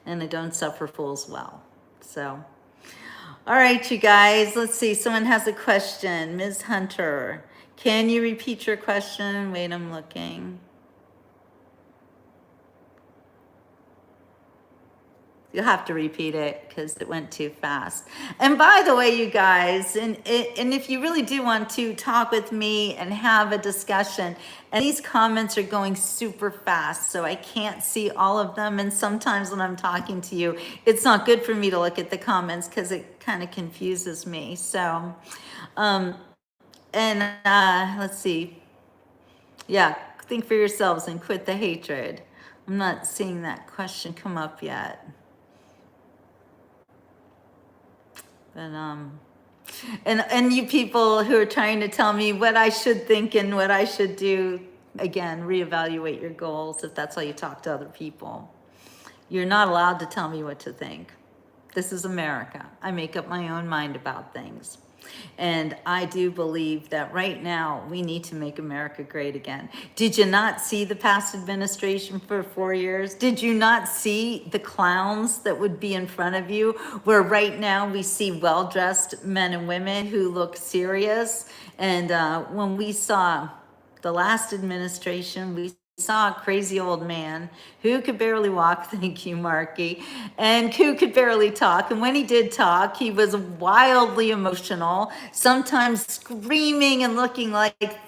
And I don't suffer fools well. So, all right, you guys, let's see. Someone has a question. Ms. Hunter, can you repeat your question? Wait, I'm looking. You'll have to repeat it because it went too fast. And by the way, you guys, and if you really do want to talk with me and have a discussion, and these comments are going super fast, so I can't see all of them. And sometimes when I'm talking to you, it's not good for me to look at the comments because it kind of confuses me. So, let's see. Yeah, think for yourselves and quit the hatred. I'm not seeing that question come up yet. But, and you people who are trying to tell me what I should think and what I should do, again, reevaluate your goals if that's how you talk to other people. You're not allowed to tell me what to think. This is America. I make up my own mind about things. And I do believe that right now we need to make America great again. Did you not see the past administration for 4 years? Did you not see the clowns that would be in front of you? Where right now we see well-dressed men and women who look serious. And when we saw the last administration, we saw a crazy old man who could barely walk, thank you, Marky, and who could barely talk. And when he did talk, he was wildly emotional, sometimes screaming and looking like,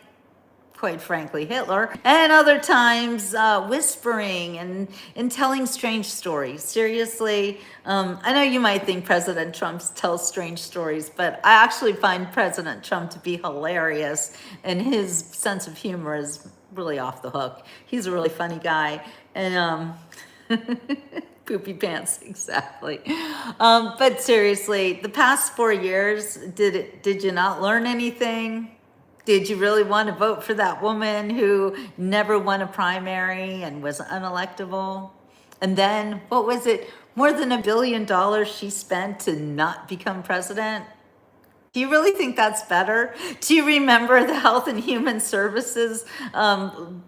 quite frankly, Hitler, and other times whispering and telling strange stories. Seriously, I know you might think President Trump tells strange stories, but I actually find President Trump to be hilarious, and his sense of humor is really off the hook. He's a really funny guy, and poopy pants, exactly. But seriously, the past 4 years, did you not learn anything? Did you really want to vote for that woman who never won a primary and was unelectable? And then, what was it, more than $1 billion she spent to not become president? Do you really think that's better? Do you remember the Health and Human Services bozo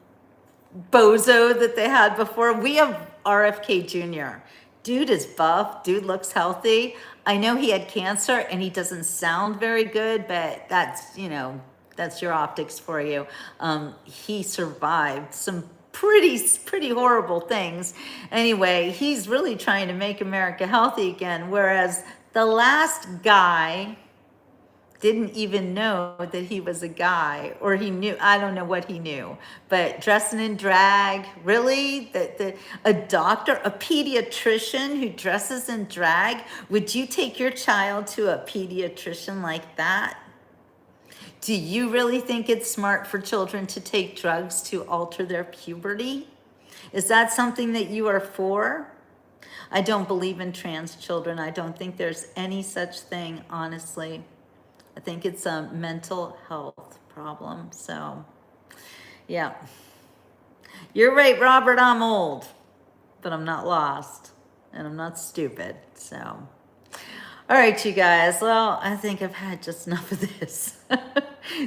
that they had before? We have RFK Jr. Dude is buff, dude looks healthy. I know he had cancer and he doesn't sound very good, but that's, you know, that's your optics for you. He survived some pretty horrible things. Anyway, he's really trying to make America healthy again, whereas the last guy didn't even know that he was a guy, or he knew, I don't know what he knew, but dressing in drag, really? A doctor, a pediatrician who dresses in drag, would you take your child to a pediatrician like that? Do you really think it's smart for children to take drugs to alter their puberty? Is that something that you are for? I don't believe in trans children. I don't think there's any such thing, honestly. I think it's a mental health problem. So, yeah. You're right, Robert, I'm old, but I'm not lost, and I'm not stupid, so. All right, you guys, well, I think I've had just enough of this.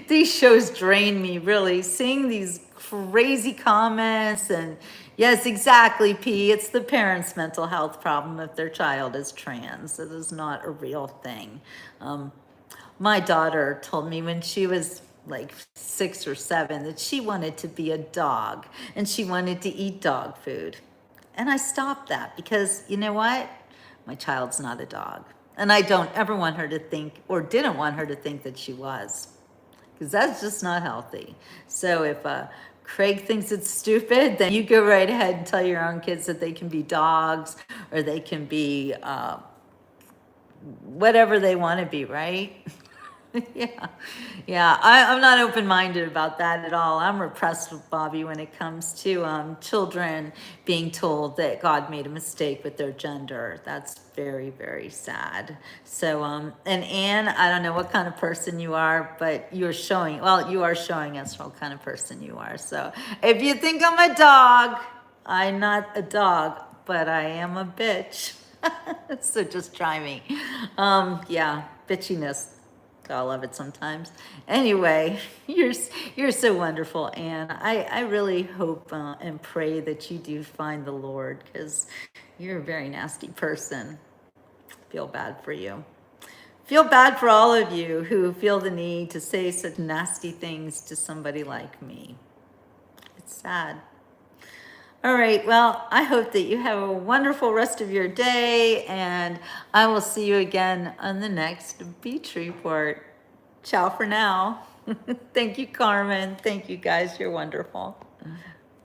These shows drain me, really. Seeing these crazy comments, and yes, exactly, P, it's the parents' mental health problem if their child is trans. It is not a real thing. My daughter told me when she was like 6 or 7 that she wanted to be a dog and she wanted to eat dog food. And I stopped that because, you know what? My child's not a dog. And I don't ever want her to think, or didn't want her to think, that she was, because that's just not healthy. So if Craig thinks it's stupid, then you go right ahead and tell your own kids that they can be dogs, or they can be whatever they want to be, right? Yeah. I'm not open-minded about that at all. I'm repressed with Bobby when it comes to children being told that God made a mistake with their gender. That's very, very sad. So, and Anne, I don't know what kind of person you are, but you are showing us what kind of person you are. So if you think I'm a dog, I'm not a dog, but I am a bitch. So just try me. Yeah, bitchiness. I love it sometimes. Anyway, you're so wonderful, Anne. I really hope and pray that you do find the Lord, because you're a very nasty person. Feel bad for you. Feel bad for all of you who feel the need to say such nasty things to somebody like me. It's sad. All right, well, I hope that you have a wonderful rest of your day, and I will see you again on the next Beach Report. Ciao for now. Thank you, Carmen. Thank you, guys. You're wonderful.